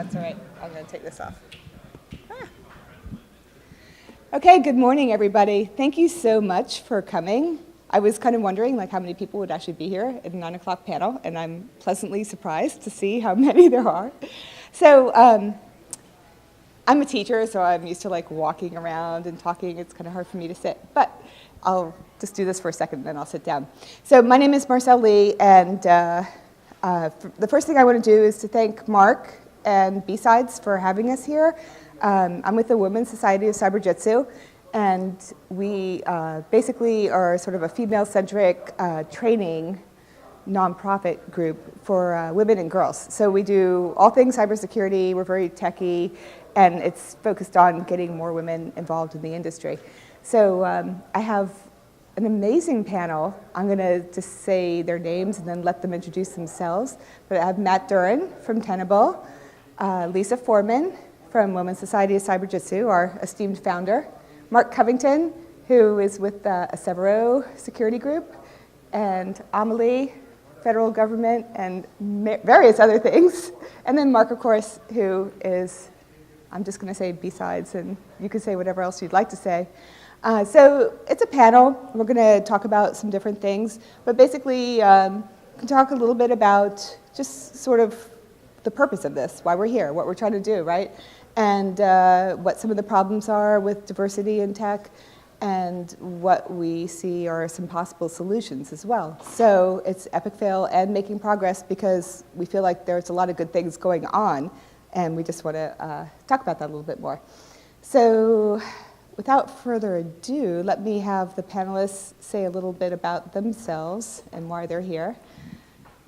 that's all right. I'm going to take this off. Okay, good morning, everybody. Thank you so much for coming. I was kind of wondering how many people would actually be here at the 9 o'clock panel, and I'm pleasantly surprised to see how many there are. So I'm a teacher, so I'm used to walking around and talking. It's kind of hard for me to sit, but I'll just do this for a second, and then I'll sit down. So my name is Marcel Lee, and the first thing I want to do is to thank Mark and BSides for having us here. I'm with the Women's Society of CyberJutsu, and we basically are sort of a female-centric training nonprofit group for women and girls. So we do all things cybersecurity. We're very techy, and it's focused on getting more women involved in the industry. So I have an amazing panel. I'm going to just say their names and then let them introduce themselves. But I have Matt Duran from Tenable, Lisa Foreman from Women's Society of CyberJutsu, our esteemed founder, Mark Covington, who is with Acevero Security Group, and Amelie, federal government, and various other things. And then Mark, of course, who is, I'm just going to say BSides, and you can say whatever else you'd like to say. So it's a panel. We're going to talk about some different things, but basically can talk a little bit about just sort of the purpose of this, why we're here, what we're trying to do, right? And what some of the problems are with diversity in tech, and what we see are some possible solutions as well. So it's epic fail and making progress, because we feel like there's a lot of good things going on, and we just want to talk about that a little bit more. So without further ado, let me have the panelists say a little bit about themselves and why they're here.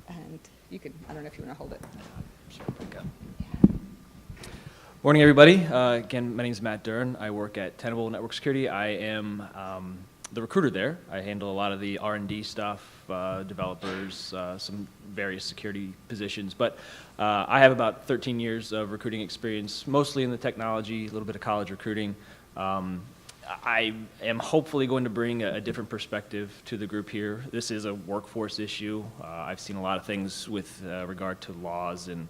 And you can, I don't know if you want to hold it. Sure, pick up. Morning, everybody. Again, my name is Matt Duran. I work at Tenable Network Security. I am the recruiter there. I handle a lot of the R&D stuff, developers, some various security positions. But I have about 13 years of recruiting experience, mostly in the technology, a little bit of college recruiting. I am hopefully going to bring a different perspective to the group here. This is a workforce issue. I've seen a lot of things with regard to laws and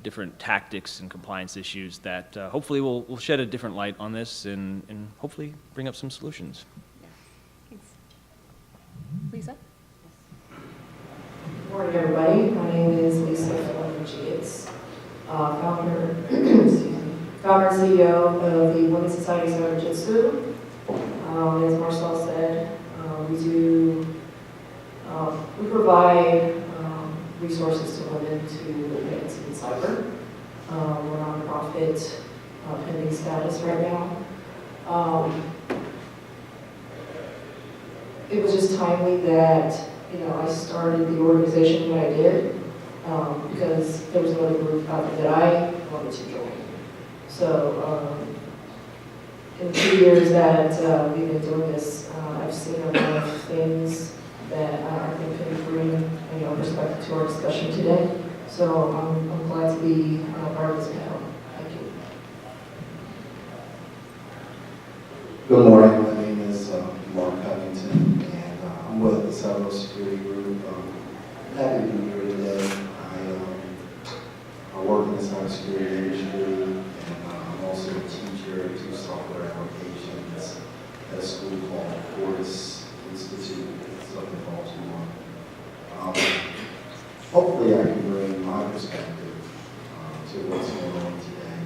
different tactics and compliance issues that hopefully will shed a different light on this and hopefully bring up some solutions. Yeah. Thanks. Lisa? Good morning, everybody. My name is Lisa Foreman-Gietz, founder, excuse me, founder and CEO of the Women's Society of CyberJutsu. As Marcel said, we provide resources to women to advance in cyber. We're a nonprofit pending status right now. It was just timely that I started the organization when I did, because there was another group out there that I wanted to join. So in the 2 years that we've been doing this, I've seen a lot of things that I think can bring perspective to our discussion today. So I'm glad to be part of this panel. Thank you. Good morning. My name is Mark Covington, and I'm with the CyberJutsu group. I'm happy to be here today. I work in the cybersecurity industry, and I'm also a teacher of 2 software applications at a school called Fortis Institute, something called hopefully I can bring my perspective to what's going on today.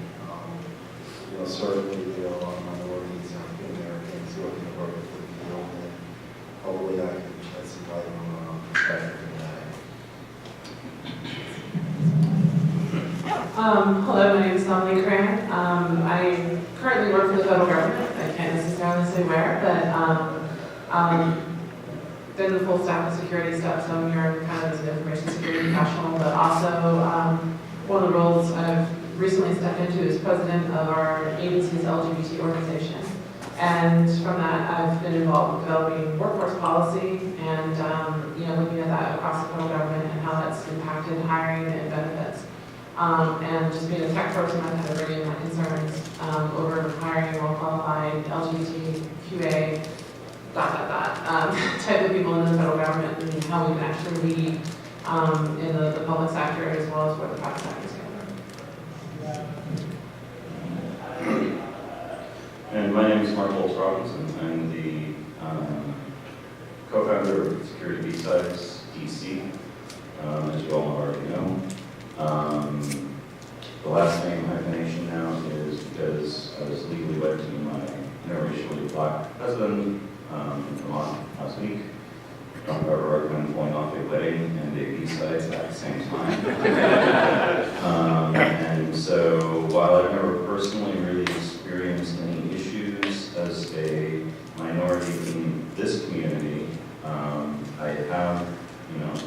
Certainly there are a lot of minorities, African Americans who are converted to the field, and hopefully I can shed some light on perspective in that. Hello, my name is Amelie Cran. I currently work for the federal government. I can't necessarily say where, but did the full stack of security stuff, so I'm here kind of as an information security professional, but also one of the roles I've recently stepped into is president of our agency's LGBT organization. And from that, I've been involved with developing workforce policy and looking at that across the federal government and how that's impacted hiring and benefits. And just being a tech person, I kind of bring in my concerns over hiring well-qualified LGBTQA type of people in the federal government, and how we can actually lead in the public sector as well as where the private sector is going. And my name is Mark Holtz Robinson. I'm the co-founder of Security BSides DC, as you all already know. The last name hyphenation now is because I was legally wed to my interracially black husband in Vermont last week. Don't ever recommend pulling off a wedding and a B-sides at the same time. And so while I've never personally really experienced any issues as a minority in this community, I have,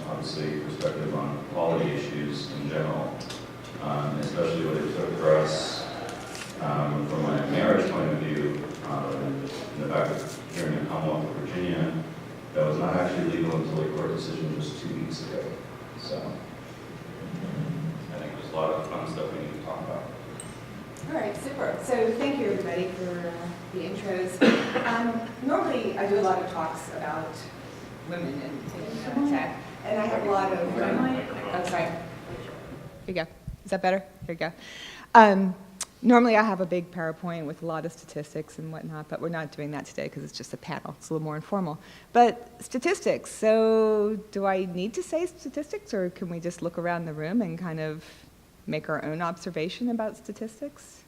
obviously perspective on quality issues in general, especially what it took for us from my marriage point of view, in the fact of here in the Commonwealth of Virginia, that was not actually legal until a court decision just 2 weeks ago. So I think there's a lot of fun stuff we need to talk about. All right, super. So thank you, everybody, for the intros. Normally, I do a lot of talks about women in tech, and I have a lot of... Oh, sorry. Here you go. Is that better? Here you go. Normally, I have a big PowerPoint with a lot of statistics and whatnot, but we're not doing that today because it's just a panel. It's a little more informal. But statistics, so do I need to say statistics, or can we just look around the room and kind of make our own observation about statistics?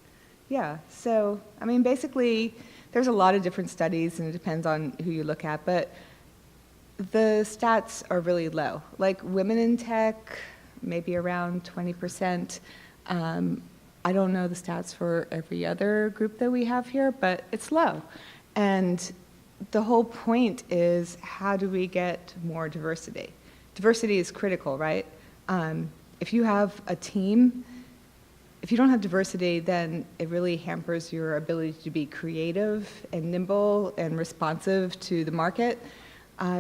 Yeah, so, I mean, basically, there's a lot of different studies, and it depends on who you look at, but the stats are really low. Like women in tech, maybe around 20%. I don't know the stats for every other group that we have here, but it's low. And the whole point is, how do we get more diversity? Diversity is critical, right? If you have a team, if you don't have diversity, then it really hampers your ability to be creative and nimble and responsive to the market.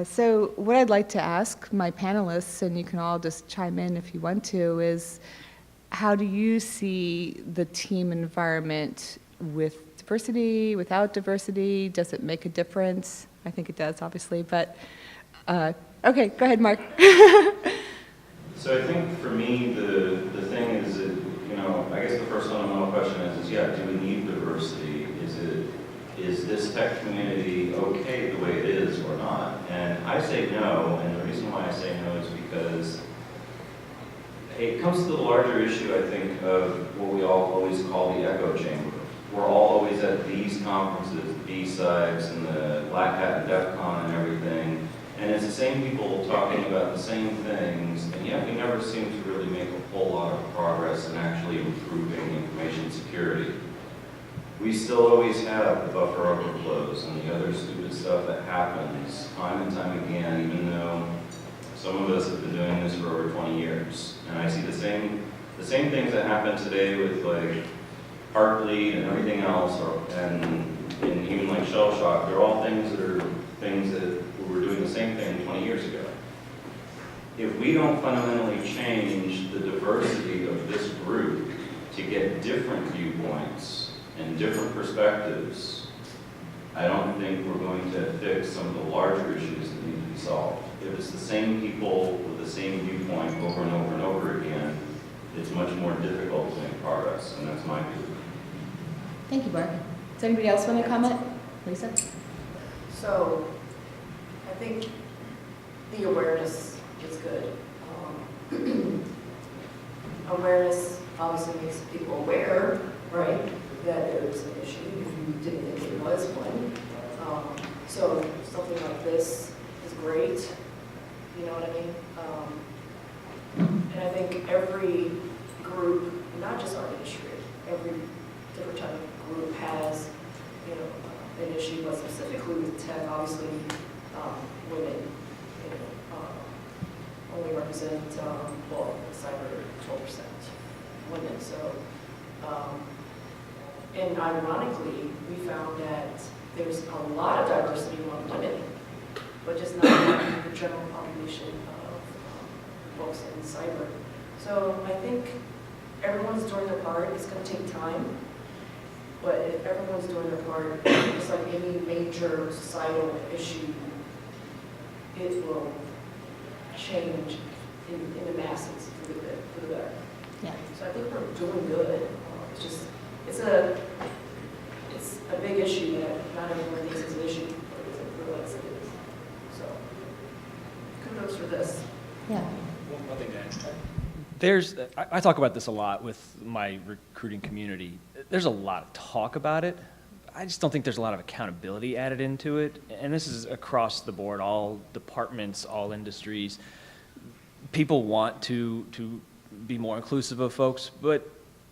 So what I'd like to ask my panelists, and you can all just chime in if you want to, is how do you see the team environment with diversity, without diversity? Does it make a difference? I think it does, obviously, but okay, go ahead, Mark. So I think for me, the thing is that, I guess the first fundamental question is yeah, do we need diversity? Is this tech community okay the way it is or not? And I say no, and the reason why I say no is because it comes to the larger issue, I think, of what we all always call the echo chamber. We're all always at these conferences, B-Sides and the Black Hat and DEF CON and everything, and it's the same people talking about the same things, and yet we never seem to really make a whole lot of progress in actually improving information security. We still always have the buffer overflows and the other stupid stuff that happens time and time again, even though some of us have been doing this for over 20 years. And I see the same things that happen today with like Heartbleed and everything else, and even like shell shock. They're all things that we were doing the same thing 20 years ago. If we don't fundamentally change the diversity of this group to get different viewpoints and different perspectives, I don't think we're going to fix some of the larger issues that need to be solved. If it's the same people with the same viewpoint over and over and over again, it's much more difficult to make progress, and that's my view. Thank you, Mark. Does anybody else want to comment? Lisa? So, I think the awareness is good. Awareness obviously makes people aware, right, that there's an issue if you didn't think there was one. So something like this is great, you know what I mean? And I think every group, not just our industry, every different type of group has, an issue, but specifically with tech, obviously, women, only represent, cyber 12% women. So, and ironically, we found that there's a lot of diversity among women, but just not among the general population of folks in cyber. So I think everyone's doing their part. It's going to take time, but if everyone's doing their part, it's like any major societal issue, it will change in the masses for the better. Yeah. So I think we're doing good. It's just, it's a big issue that not everyone thinks is an issue, but it's realize it is. So, kudos for this. Yeah. One thing to add. I talk about this a lot with my recruiting community. There's a lot of talk about it. I just don't think there's a lot of accountability added into it. And this is across the board, all departments, all industries. People want to be more inclusive of folks, but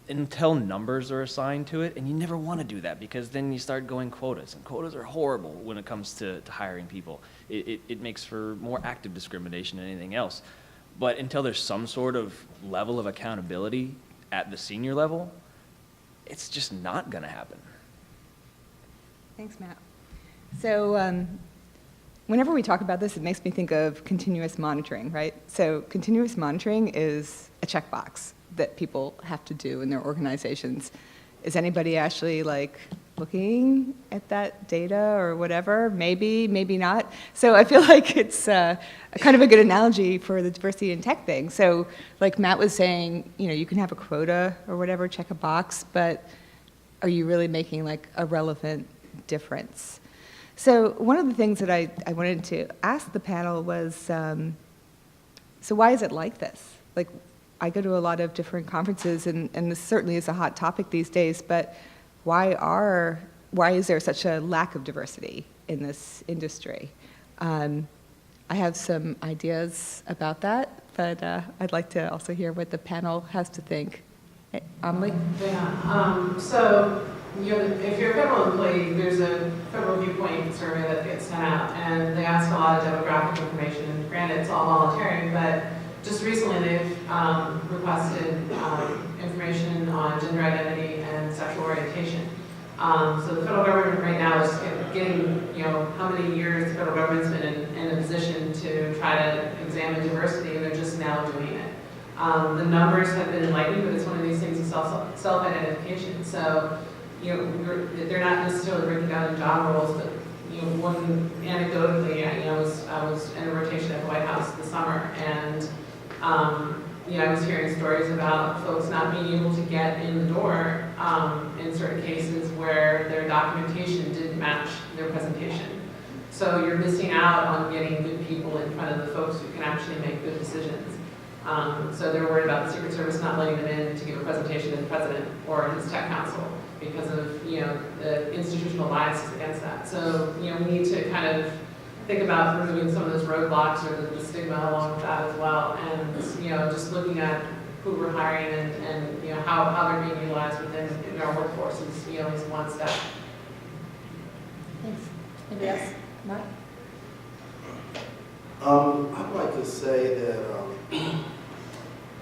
until numbers are assigned to it, and you never want to do that because then you start going quotas, and quotas are horrible when it comes to hiring people. It makes for more active discrimination than anything else. But until there's some sort of level of accountability at the senior level, it's just not going to happen. Thanks, Matt. So whenever we talk about this, it makes me think of continuous monitoring, right? So continuous monitoring is a checkbox that people have to do in their organizations. Is anybody actually like looking at that data or whatever? Maybe, maybe not. So I feel like it's a kind of a good analogy for the diversity in tech thing. So like Matt was saying, you know, you can have a quota or whatever, check a box, but are you really making like a relevant difference? So one of the things that I wanted to ask the panel was, so why is it like this? Like, I go to a lot of different conferences, and this certainly is a hot topic these days, but why is there such a lack of diversity in this industry? I have some ideas about that, but I'd like to also hear what the panel has to think. Amelie? Yeah, so if you're a federal employee, there's a federal viewpoint survey that gets sent out, and they ask a lot of demographic information. Granted, it's all voluntary, but just recently they've requested information on gender identity and sexual orientation. So the federal government right now is getting, you know, how many years the federal government's been in a position to try to examine diversity, and they're just now doing it. The numbers have been enlightening, but it's one of these things of self-identification. So, you know, they're not necessarily breaking down in job roles, but, you know, one anecdotally, I was in a rotation at the White House this summer, and you know, I was hearing stories about folks not being able to get in the door in certain cases where their documentation didn't match their presentation. So you're missing out on getting good people in front of the folks who can actually make good decisions. So they're worried about the Secret Service not letting them in to give a presentation to the president or his tech council because of, you know, the institutional biases against that. So, you know, we need to kind of think about removing some of those roadblocks or the stigma along with that as well, and, you know, just looking at who we're hiring and you know, how they're being utilized within our workforce is, you know, is one step. Thanks. Anybody else? Matt? I'd like to say that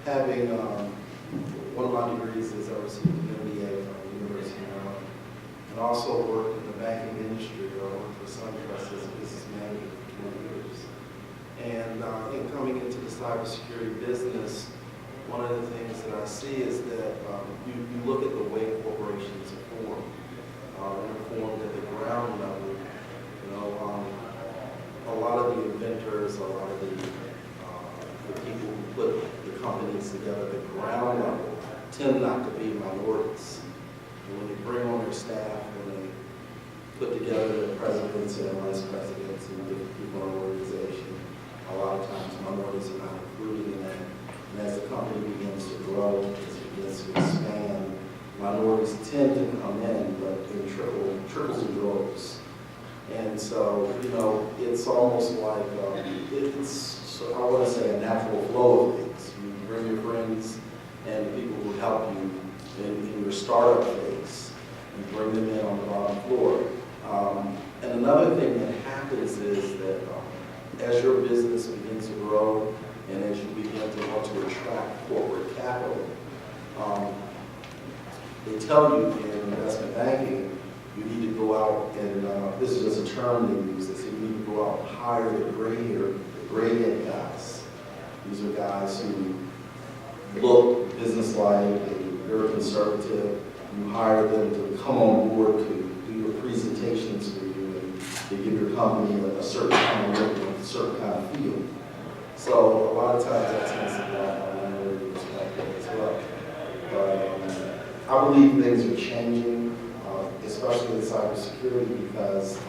having one of my degrees is I received an MBA from the University of Maryland, and also worked in the banking industry. I worked for SunTrust as a business manager for 20 years. And in coming into the cybersecurity business, one of the things that I see is that you look at the way corporations are formed. They're formed at the ground level. You know, a lot of the inventors, a lot of the people who put the companies together at the ground level tend not to be minorities. And when they bring on their staff, when they put together the presidents and vice presidents and different people in the organization, a lot of times minorities are not included in that. And as the company begins to grow, as it begins to expand, minorities tend to come in, but in trickles and droves. And so, you know, it's almost like, I want to say, a natural flow of things. You bring your friends and the people who help you in your startup phase. You bring them in on the bottom floor. And another thing that happens is that as your business begins to grow and as you begin to want to attract corporate capital, they tell you in investment banking, you need to go out and, this is just a term they use, they say you need to go out and hire the gray-head guys. These are guys who look business-like, they're conservative. You hire them to come on board to do your presentations for you and to give your company a certain kind of look and a certain kind of feel. So a lot of times that tends to be a minority perspective as well. But I believe things are changing, especially in cybersecurity, because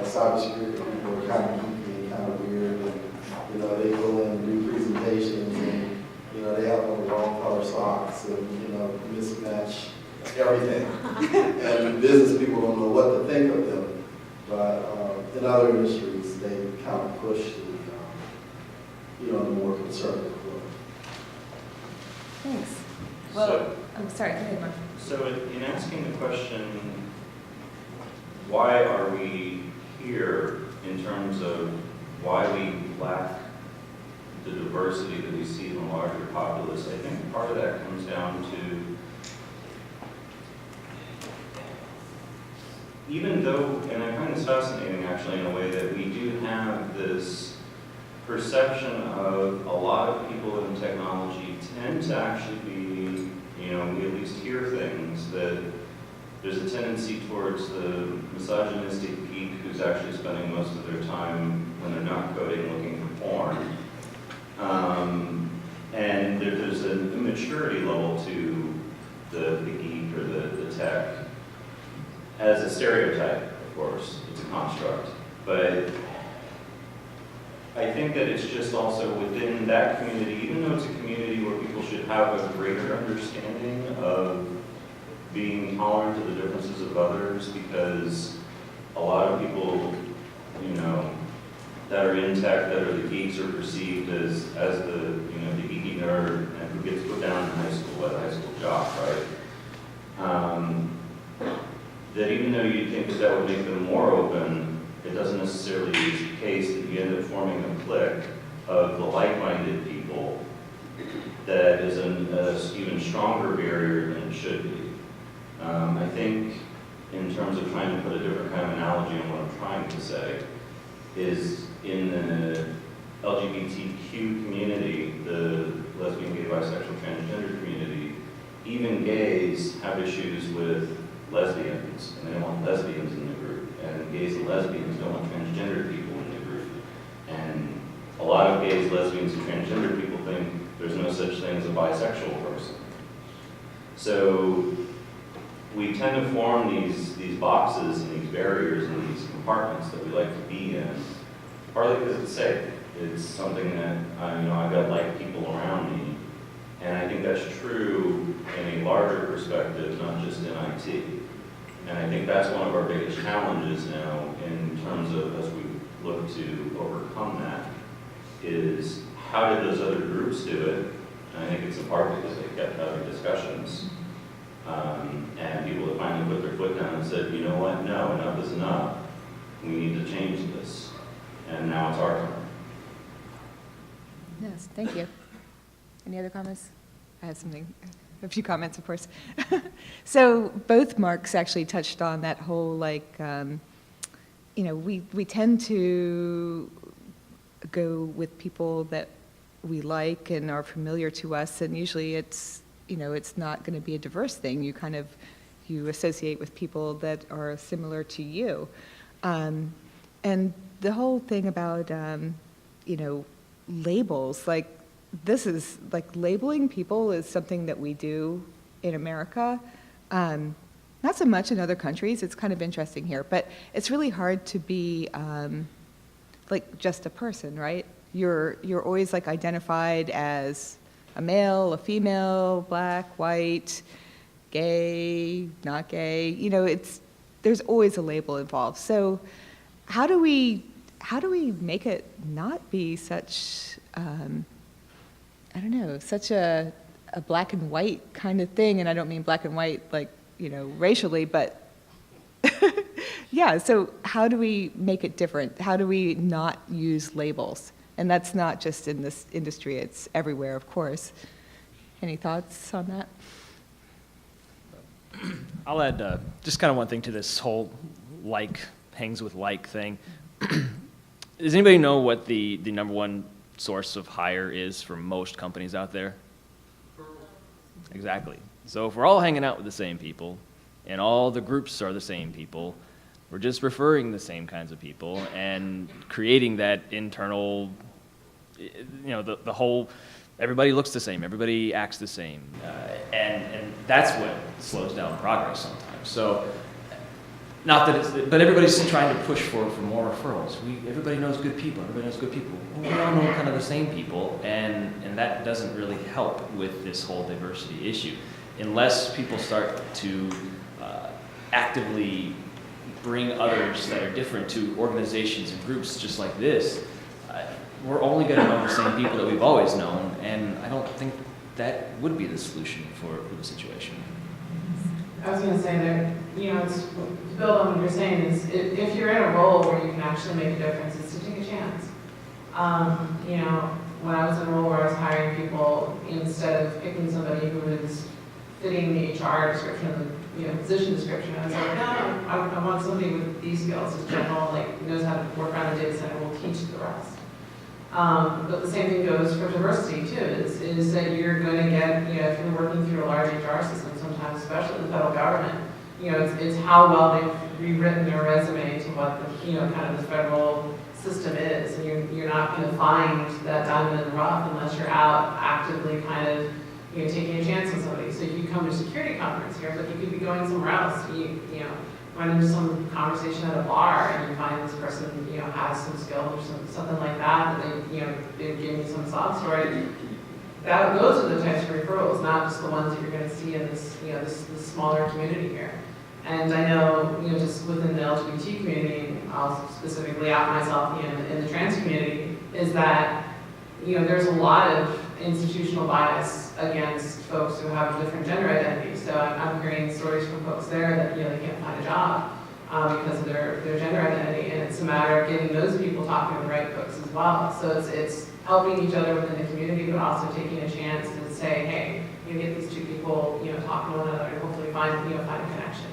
cybersecurity people are kind of geeky and kind of weird, and they go in and do presentations, and they have on the wrong color socks, and mismatch everything, and business people don't know what to think of them. But in other industries, they kind of push the more conservative look. Thanks. So- Well, I'm sorry, go ahead, Mark. So in asking the question, why are we here in terms of why we lack the diversity that we see in the larger populace, I think part of that comes down to, even though, and I find this fascinating actually in a way, that we do have this perception of a lot of people in technology tend to actually be, we at least hear things that there's a tendency towards the misogynistic geek who's actually spending most of their time when they're not coding looking for porn. And there's an immaturity level to the geek or the tech as a stereotype, of course. It's a construct. But I think that it's just also within that community, even though it's a community where people should have a greater understanding of being tolerant of the differences of others, because a lot of people, that are in tech, that are the geeks, are perceived as the, the geeky nerd and who gets put down in high school at a high school job, right? That even though you'd think that would make them more open, it doesn't necessarily be the case that you end up forming a clique of the like-minded people that is an even stronger barrier than it should be. I think in terms of trying to put a different kind of analogy on what I'm trying to say, is in the LGBTQ community, the lesbian, gay, bisexual, transgender community, even gays have issues with lesbians, and they don't want lesbians in the group, and gays and lesbians don't want transgender people in the group. And a lot of gays, lesbians, and transgender people think there's no such thing as a bisexual person. So we tend to form these boxes and these barriers and these compartments that we like to be in, partly because it's safe. It's something that, I've got like people around me, and I think that's true in a larger perspective, not just in IT. And I think that's one of our biggest challenges now in terms of, as we look to overcome that, is how did those other groups do it? And I think it's in part because they kept having discussions. And people that finally put their foot down and said, you know what, no, enough is enough. We need to change this. And now it's our turn. Yes, thank you. Any other comments? I have a few comments, of course. So both Marks actually touched on that whole, we tend to go with people that we like and are familiar to us, and usually it's not going to be a diverse thing. You associate with people that are similar to you. And the whole thing about, labels, labeling people is something that we do in America. Not so much in other countries. It's kind of interesting here, but it's really hard to be just a person, right? You're always identified as a male, a female, black, white, gay, not gay. There's always a label involved. So how do we make it not be such such a black and white kind of thing? And I don't mean black and white racially, but yeah, so how do we make it different? How do we not use labels? And that's not just in this industry, it's everywhere, of course. Any thoughts on that? I'll add just kind of one thing to this whole hangs with thing. Does anybody know what the number one source of hire is for most companies out there? Exactly. So if we're all hanging out with the same people, and all the groups are the same people, we're just referring the same kinds of people and creating that internal, the whole everybody looks the same, everybody acts the same, and that's what slows down progress sometimes. So, not that it's, but everybody's trying to push for more referrals. Everybody knows good people. Everybody knows good people. Well, we all know kind of the same people, and that doesn't really help with this whole diversity issue, unless people start to actively bring others that are different to organizations and groups just like this. We're only going to know the same people that we've always known, and I don't think that would be the solution for the situation. I was going to say that, it's, to build on what you're saying, is if you're in a role where you can actually make a difference, it's to take a chance. When I was in a role where I was hiring people, instead of picking somebody who was fitting the HR description of the position description, I was like, no, I want somebody with these skills, who's general, knows how to work around a data center, will teach the rest. But the same thing goes for diversity too, is that you're going to get, if you're working through a large HR system, sometimes, especially in the federal government, it's how well they've rewritten their resume to what the, kind of the federal system is. And you're not going to find that diamond in the rough unless you're out actively kind of, taking a chance on somebody. So if you come to a security conference here, but you could be going somewhere else, you run into some conversation at a bar and you find this person, has some skill or something like that, they give you some sob story. Those are the types of referrals, not just the ones that you're going to see in this, this smaller community here. And I know, just within the LGBT community, I'll specifically out myself, in the trans community, is that, there's a lot of institutional bias against folks who have a different gender identity. So I'm hearing stories from folks there that, they can't find a job because of their gender identity. And it's a matter of getting those people talking to the right folks as well. So it's helping each other within the community, but also taking a chance to say, hey, you get these two people, talking to one another and hopefully find a connection.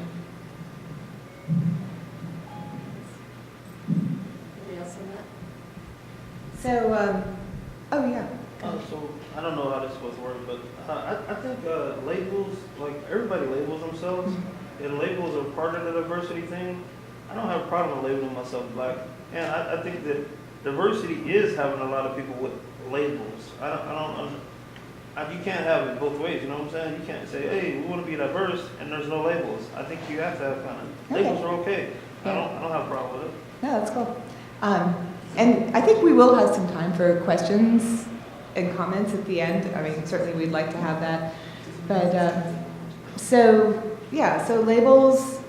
Anybody else on that? So, oh yeah. So I don't know how this is supposed to work, but I think labels, everybody labels themselves, and labels are part of the diversity thing. I don't have a problem with labeling myself black, and I think that diversity is having a lot of people with labels. You can't have it both ways. You know what I'm saying? You can't say, hey, we want to be diverse, and there's no labels. I think you have to have kind of labels are okay. Yeah. I don't have a problem with it. No, that's cool. And I think we will have some time for questions and comments at the end. I mean, certainly we'd like to have that. But so labels,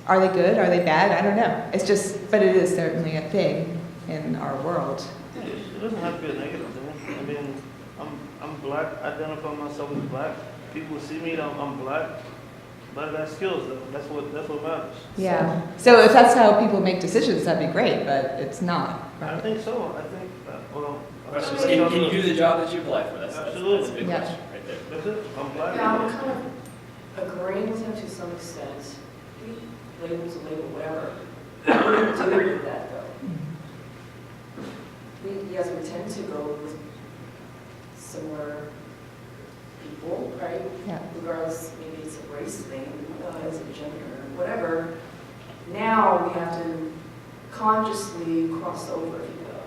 are they good? Are they bad? I don't know. It's just, but it is certainly a thing in our world. It doesn't have to be a negative thing. I mean, I'm black. I identify myself as black. People see me, I'm black. But I got skills though. That's what matters. Yeah. So if that's how people make decisions, that'd be great. But it's not. Right? I think so. I think Question is, can you do the job that you apply for? That's a big Yeah. question right there. That's it. I'm black. Yeah, I'm kind of agreeing with him to some extent. Labels a label, whatever. How do you deal with that though? Yes, we tend to go with similar people, right? Yeah. Regardless, maybe it's a race thing, it's a gender, whatever. Now we have to consciously cross over, if you will.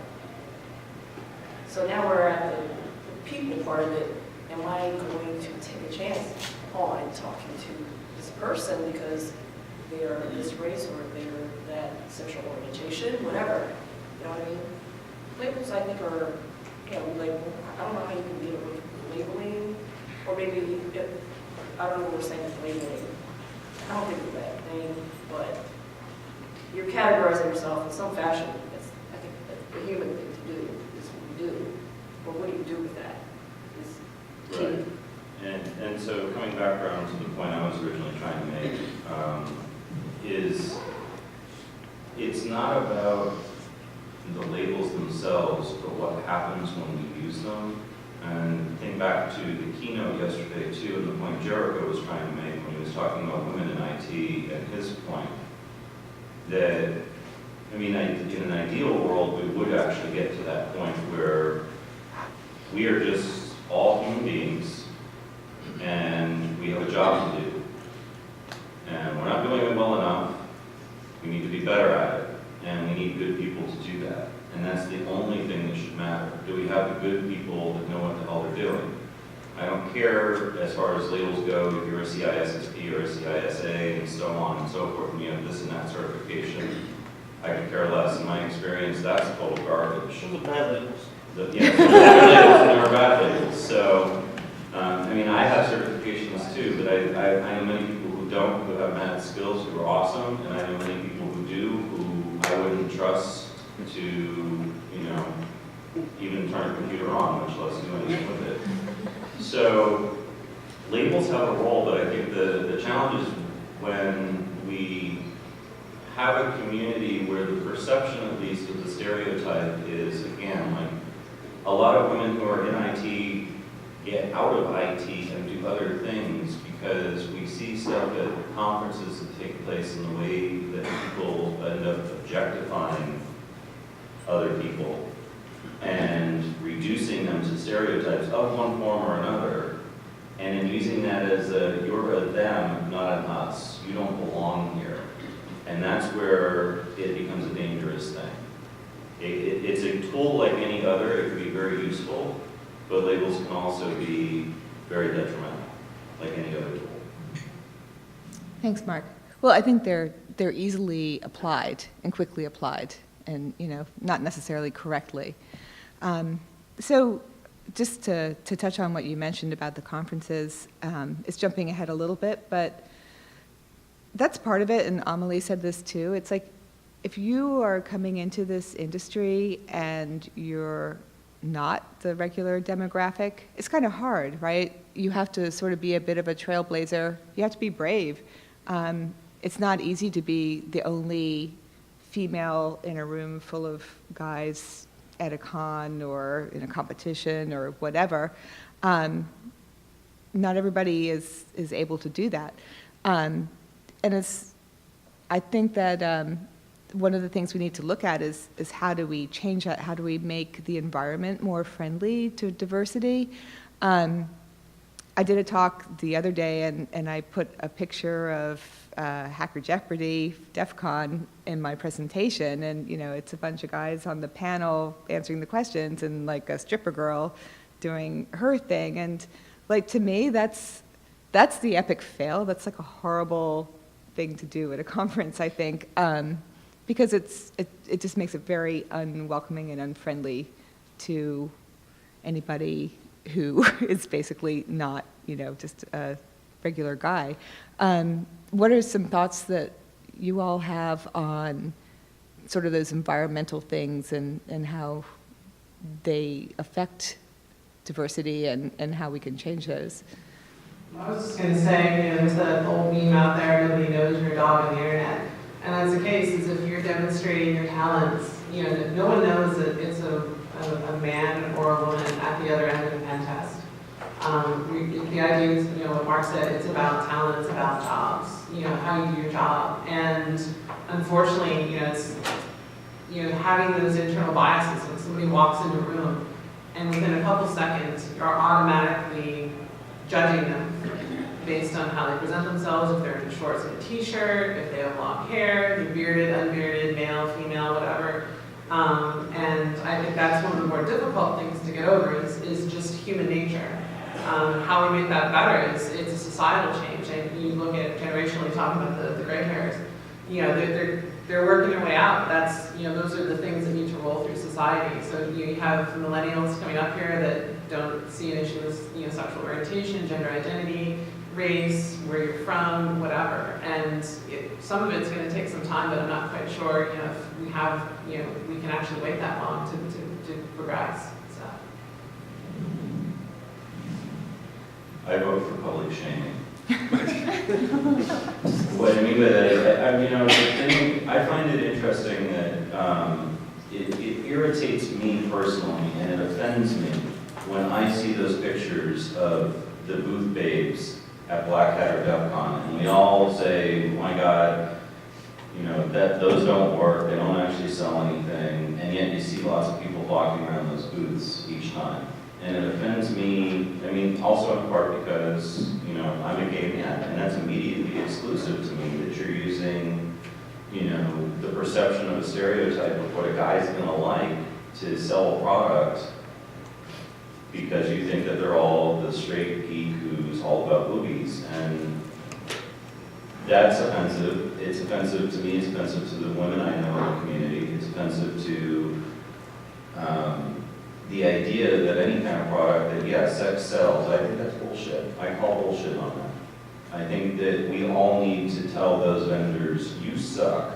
So now we're at the people part of it. Am I going to take a chance on talking to this person because they're this race or they're that sexual orientation, whatever? You know what I mean? Labels, I think, are, label. I don't know how you can get away from labeling, or maybe, I don't know what we're saying with labeling. I don't think it's a bad thing, but you're categorizing yourself in some fashion. I think that's a human thing to do, is what we do. But what do you do with that? Right. And so coming back around to the point I was originally trying to make, is it's not about the labels themselves, but what happens when we use them. And think back to the keynote yesterday too, and the point Jericho was trying to make when he was talking about women in IT, and his point that, I mean, in an ideal world, we would actually get to that point where we are just all human beings, and we have a job to do. And we're not doing it well enough. We need to be better at it, and we need good people to do that. And that's the only thing that should matter. Do we have the good people that know what the hell I don't care as far as labels go, if you're a CISSP or a CISA and so on and so forth, and you have this and that certification. I could care less. In my experience, that's total garbage. Those are bad labels. Yeah, so there are labels and there are bad labels. So, I mean, I have certifications too, but I know many people who don't, who have mad skills, who are awesome, and I know many people who do, who I wouldn't trust to, you know, even turn a computer on, much less do anything with it. So, labels have a role, but I think the challenge is when we have a community where the perception, at least, of the stereotype is, again, like, a lot of women who are in IT get out of IT and do other things because we see stuff at conferences that take place in the way that people end up objectifying other people and reducing them to stereotypes of one form or another, and in using that as a, you're a them, not an us. You don't belong here. And that's where it becomes a dangerous thing. It's a tool like any other. It can be very useful, but labels can also be very detrimental, like any other tool. Thanks, Mark. Well, I think they're easily applied and quickly applied, and not necessarily correctly. So, just to touch on what you mentioned about the conferences, it's jumping ahead a little bit, but that's part of it, and Amelie said this too. It's like, if you are coming into this industry and you're not the regular demographic, it's kind of hard, right? You have to sort of be a bit of a trailblazer. You have to be brave. It's not easy to be the only female in a room full of guys at a con or in a competition or whatever. Not everybody is able to do that. And I think that one of the things we need to look at is how do we change that? How do we make the environment more friendly to diversity? I did a talk the other day, and I put a picture of Hacker Jeopardy, DEF CON, in my presentation, and it's a bunch of guys on the panel answering the questions, and like a stripper girl doing her thing, and like to me, that's the epic fail. That's like a horrible thing to do at a conference, I think. Because it just makes it very unwelcoming and unfriendly to anybody who is basically not, just a regular guy. What are some thoughts that you all have on sort of those environmental things and how they affect diversity and how we can change those? I was just going to say, there's that old meme out there, nobody knows your dog on the internet. And that's the case, is if you're demonstrating your talents, no one knows that it's a man or a woman at the other end of the pen test. The idea is, what Mark said, it's about talent, it's about jobs, how you do your job. And unfortunately, it's, having those internal biases when somebody walks into a room and within a couple seconds, you're automatically judging them based on how they present themselves, if they're in shorts and a t-shirt, if they have long hair, they're bearded, unbearded, male, female, whatever. And I think that's one of the more difficult things to get over is just human nature. How we make that better is it's a societal change. And you look at generationally talking about the gray hairs, they're working their way out. That's, those are the things that need to roll through society. So you have millennials coming up here that don't see an issue with, sexual orientation, gender identity, race, where you're from, whatever. And some of it's going to take some time, but I'm not quite sure, if we have, we can actually wait that long to progress. So. I vote for public shaming. What I mean by that is, I find it interesting that it irritates me personally and it offends me when I see those pictures of the booth babes at Black Hat or DEF CON, and we all say, oh my God, that those don't work, they don't actually sell anything, and yet you see lots of people walking around those booths each time. And it offends me, also in part because, I'm a gay man, and that's immediately exclusive to me, that you're using, the perception of a stereotype of what a guy's gonna like to sell a product because you think that they're all the straight geek who's all about movies, and that's offensive. It's offensive to me, it's offensive to the women I know in the community, it's offensive to the idea that any kind of product that, yeah, sex sells. I think that's bullshit. I call bullshit on that. I think that we all need to tell those vendors, you suck.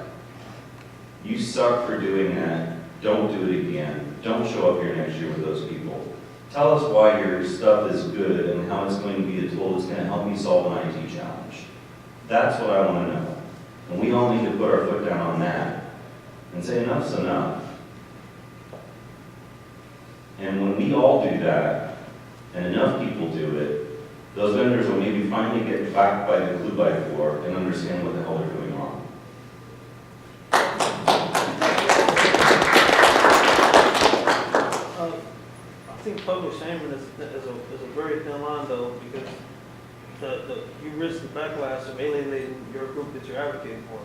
You suck for doing that. Don't do it again. Don't show up here next year with those people. Tell us why your stuff is good and how it's going to be a tool that's going to help me solve an IT challenge. That's what I want to know. And we all need to put our foot down on that and say enough's enough. And when we all do that, and enough people do it, those vendors will maybe finally get back by the glue by floor and understand what the hell they're doing wrong. I think public shaming is a very thin line though, because you risk the backlash of alienating your group that you're advocating for.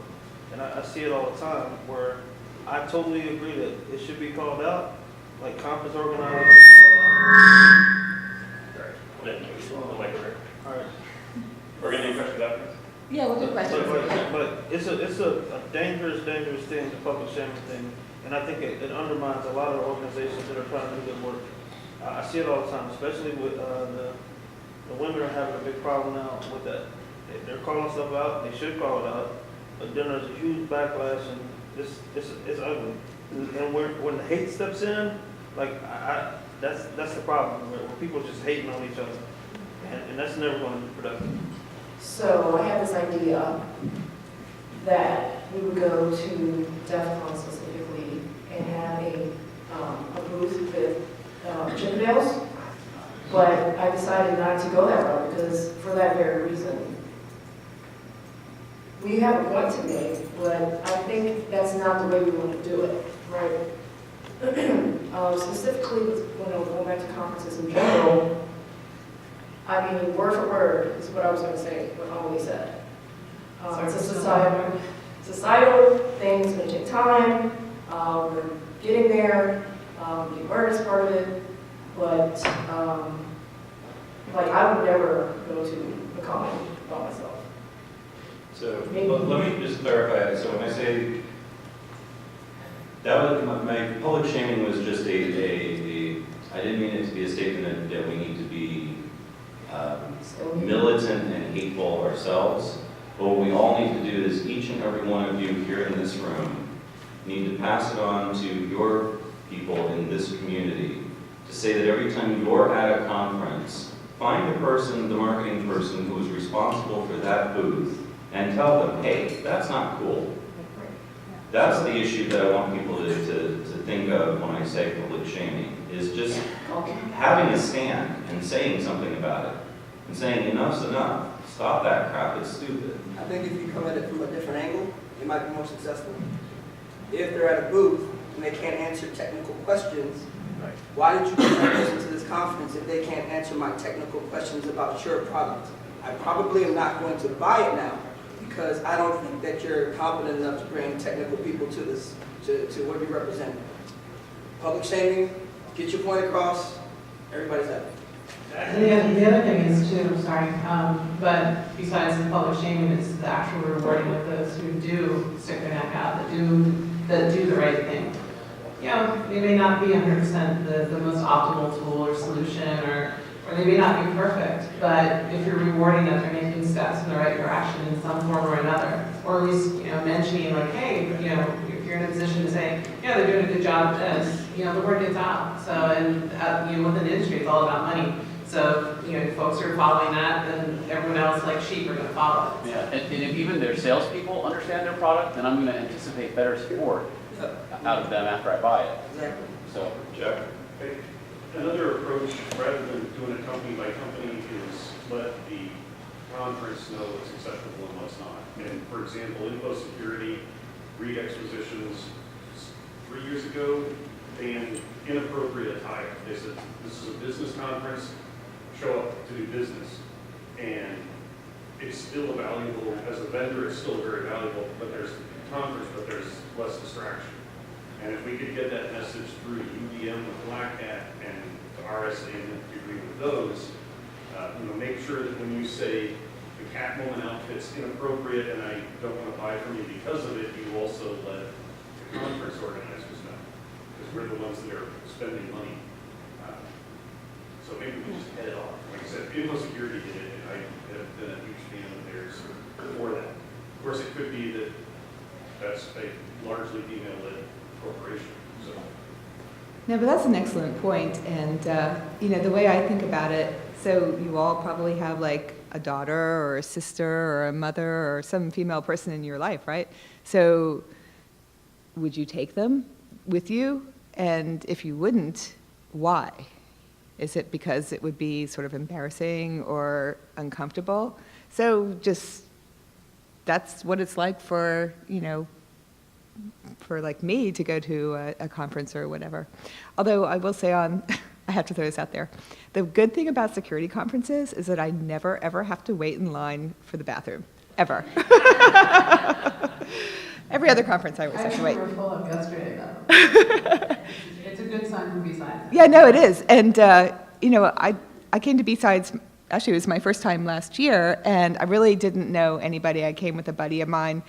And I see it all the time where I totally agree that it should be called out, like conference organizers. All right. We're going to do questions after. Yeah, we'll do questions. But it's a dangerous thing, the public shaming thing. And I think it undermines a lot of organizations that are trying to do good work. I see it all the time, especially with the women are having a big problem now with that. They're calling stuff out, they should call it out, but then there's a huge backlash and it's ugly. And when the hate steps in, like that's the problem, where people are just hating on each other. And that's never going to be productive. So I had this idea that we would go to DEF CON specifically and have a booth with Chippendales, but I decided not to go that route because for that very reason. We have a point to make, but I think that's not the way we want to do it, right? Specifically, going back to conferences in general, I mean, word for word is what I was going to say, what Holly said. It's a societal thing, it's going to take time, we're getting there, the awareness part of it, but like I would never go to a con by myself. So let me just clarify. So when I say that was my public shaming was just I didn't mean it to be a statement that we need to be militant and hateful ourselves. But what we all need to do is each and every one of you here in this room need to pass it on to your people in this community to say that every time you're at a conference, find a person, the marketing person who is responsible for that booth and tell them, hey, that's not cool. That's the issue that I want people to think of when I say public shaming, is just having a stand and saying something about it. And saying enough's enough. Stop that crap, it's stupid. I think if you come at it from a different angle, you might be more successful. If they're at a booth and they can't answer technical questions, why did you listen to this conference if they can't answer my technical questions about your product? I probably am not going to buy it now because I don't think that you're competent enough to bring technical people to this, to what you represent. Public shaming, get your point across, everybody's happy. The other thing is too, but besides the public shaming, it's the actual rewarding of those who do stick their neck out, that do the right thing. You know, they may not be 100% the most optimal tool or solution, or they may not be perfect, but if you're rewarding that they're making steps in the right direction in some form or another, or at least, mentioning like, hey, if you're in a position to say, yeah, they're doing a good job at this, the word gets out. So, and within the industry, it's all about money. So, folks who are following that, then everyone else, like sheep, are going to follow it. Yeah, and if even their salespeople understand their product, then I'm going to anticipate better support out of them after I buy it. Exactly. So, Jeff? Another approach, rather than doing it company by company, is let the conference know what's acceptable and what's not. And for example, info security, read expositions, 3 years ago, banned inappropriate attire. They said, this is a business conference, show up to do business. And it's still valuable, as a vendor, it's still very valuable, but there's conference, but there's less distraction. And if we could get that message through to UVM with Black Hat and to RSA and if you agree with those, make sure that when you say the Catwoman outfit's inappropriate and I don't want to buy from you because of it, you also let the conference organizers know. Because we're the ones that are spending money. So maybe we just head it off. Like I said, Info Security did it, and I have been a huge fan of theirs for that. Of course, it could be that that's a largely female-led corporation. So. No, but that's an excellent point. And, the way I think about it, so you all probably have like a daughter or a sister or a mother or some female person in your life, right? So would you take them with you? And if you wouldn't, why? Is it because it would be sort of embarrassing or uncomfortable? So just, that's what it's like for, for like me to go to a conference or whatever. Although I will say I have to throw this out there. The good thing about security conferences is that I never, ever have to wait in line for the bathroom, ever. Every other conference I always have to wait. We're full of yesterday, though. It's a good sign from BSides. Yeah, no, it is. And, I came to BSides, actually it was my first time last year, and I really didn't know anybody. I came with a buddy of mine,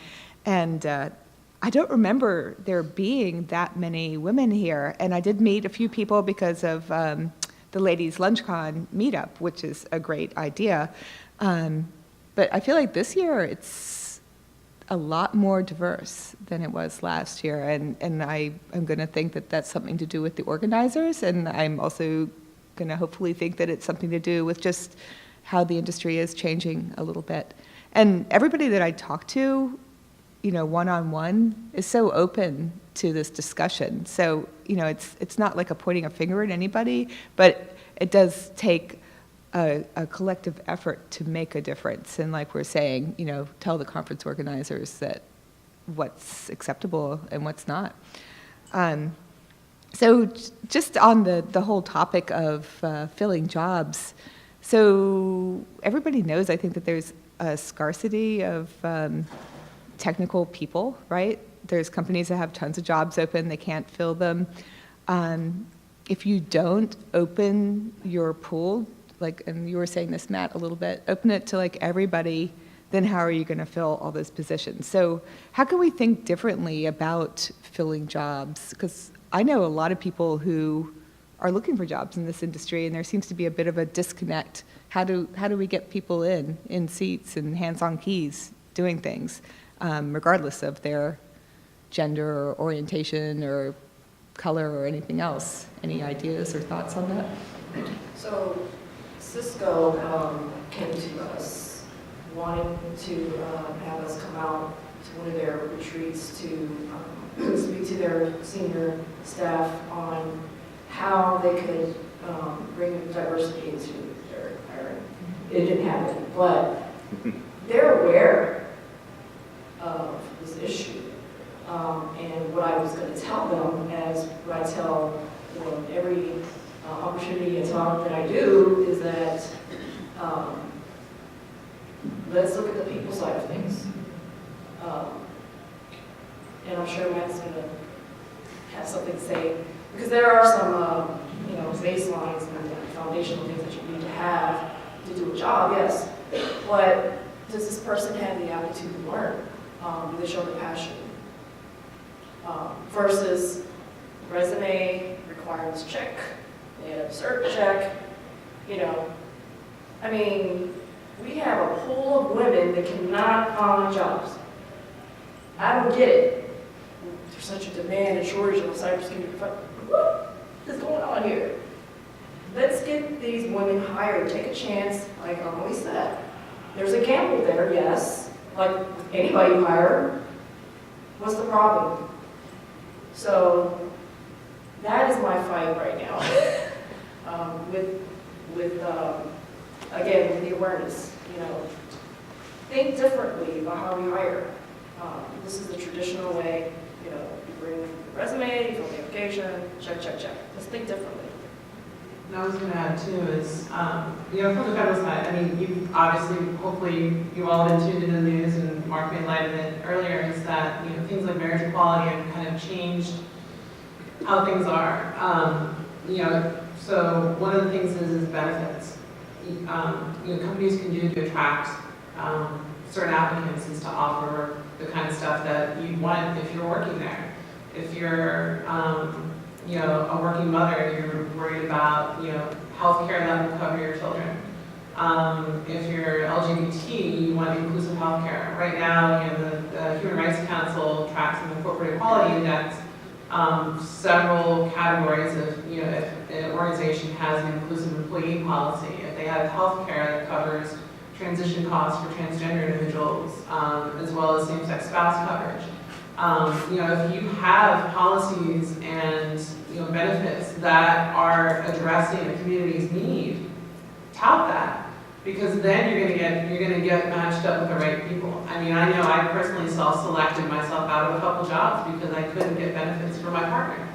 and I don't remember there being that many women here. And I did meet a few people because of the Ladies LunchCon meetup, which is a great idea. But I feel like this year it's a lot more diverse than it was last year. And I'm going to think that that's something to do with the organizers. And I'm also going to hopefully think that it's something to do with just how the industry is changing a little bit. And everybody that I talk to, one-on-one is so open to this discussion. So, it's not like a pointing a finger at anybody, but it does take a collective effort to make a difference. And like we're saying, tell the conference organizers that what's acceptable and what's not. So just on the whole topic of filling jobs, so everybody knows, I think, that there's a scarcity of technical people, right? There's companies that have tons of jobs open, they can't fill them. If you don't open your pool, and you were saying this, Matt, a little bit, open it to everybody, then how are you going to fill all those positions? So how can we think differently about filling jobs? Because I know a lot of people who are looking for jobs in this industry, and there seems to be a bit of a disconnect. How do we get people in seats and hands-on keys doing things, regardless of their gender or orientation or color or anything else? Any ideas or thoughts on that? So Cisco came to us wanting to have us come out to one of their retreats to speak to their senior staff on how they could bring diversity into their hiring. It didn't happen, but they're aware of this issue. And what I was going to tell them, as what I tell every opportunity and talk that I do, is that let's look at the people side of things. And I'm sure Matt's going to have something to say, because there are some baselines and foundational things that you need to have to do a job, yes. But does this person have the aptitude to learn? Do they show the passion? Versus resume requirements check, and cert check. We have a pool of women that cannot find jobs. I don't get it. There's such a demand and shortage of cybersecurity. What is going on here? Let's get these women hired. Take a chance, like I always said. There's a gamble there, yes. Like with anybody you hire, what's the problem? So that is my fight right now. Again, with the awareness, think differently about how we hire. This is the traditional way, you bring your resume, you fill the application, check, check, check. Let's think differently. And I was going to add too is, from the federal side, you've obviously, hopefully, you all have been tuned into the news, and Mark made light of it earlier, is that, things like marriage equality have kind of changed how things are. So one of the things is benefits. Companies can do to attract certain applicants is to offer the kind of stuff that you want if you're working there. If you're, a working mother and you're worried about, healthcare that will cover your children. If you're LGBT, you want inclusive healthcare. Right now, the Human Rights Council tracks in the Corporate Equality Index several categories of, if an organization has an inclusive employee policy, if they have healthcare that covers transition costs for transgender individuals, as well as same-sex spouse coverage. If you have policies and benefits that are addressing the community's need, tout that, because then you're gonna get matched up with the right people. I mean, I know I personally self-selected myself out of a couple jobs because I couldn't get benefits for my partner,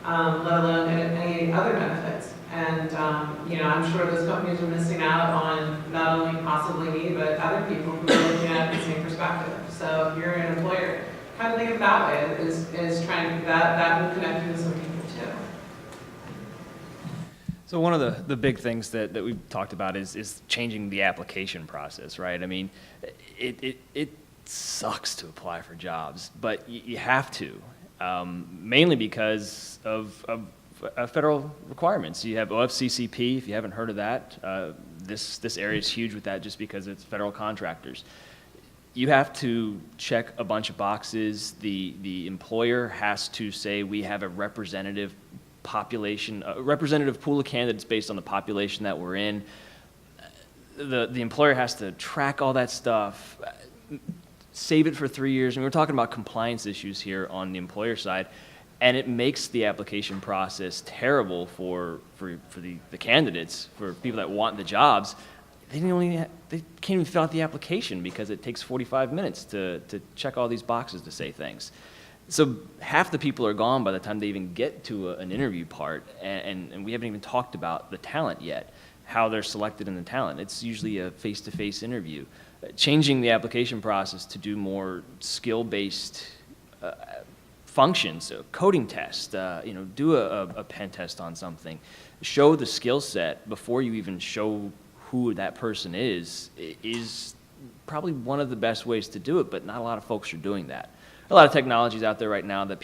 let alone any other benefits. And I'm sure those companies are missing out on not only possibly me, but other people who are looking at it the same perspective. So if you're an employer, kind of think of it that way, is trying to, that will connect you to some people too. So one of the big things that we've talked about is changing the application process, right? I mean, it sucks to apply for jobs, but you have to, mainly because of federal requirements. You have OFCCP, if you haven't heard of that. This area is huge with that just because it's federal contractors. You have to check a bunch of boxes. The employer has to say we have a representative population, a representative pool of candidates based on the population that we're in. The employer has to track all that stuff, save it for 3 years. And we're talking about compliance issues here on the employer side, and it makes the application process terrible for the candidates, for people that want the jobs. They can't even fill out the application because it takes 45 minutes to check all these boxes to say things. So half the people are gone by the time they even get to an interview part, and we haven't even talked about the talent yet, how they're selected in the talent. It's usually a face-to-face interview. Changing the application process to do more skill-based functions, a coding test, do a pen test on something, show the skill set before you even show who that person is probably one of the best ways to do it, but not a lot of folks are doing that. A lot of technologies out there right now that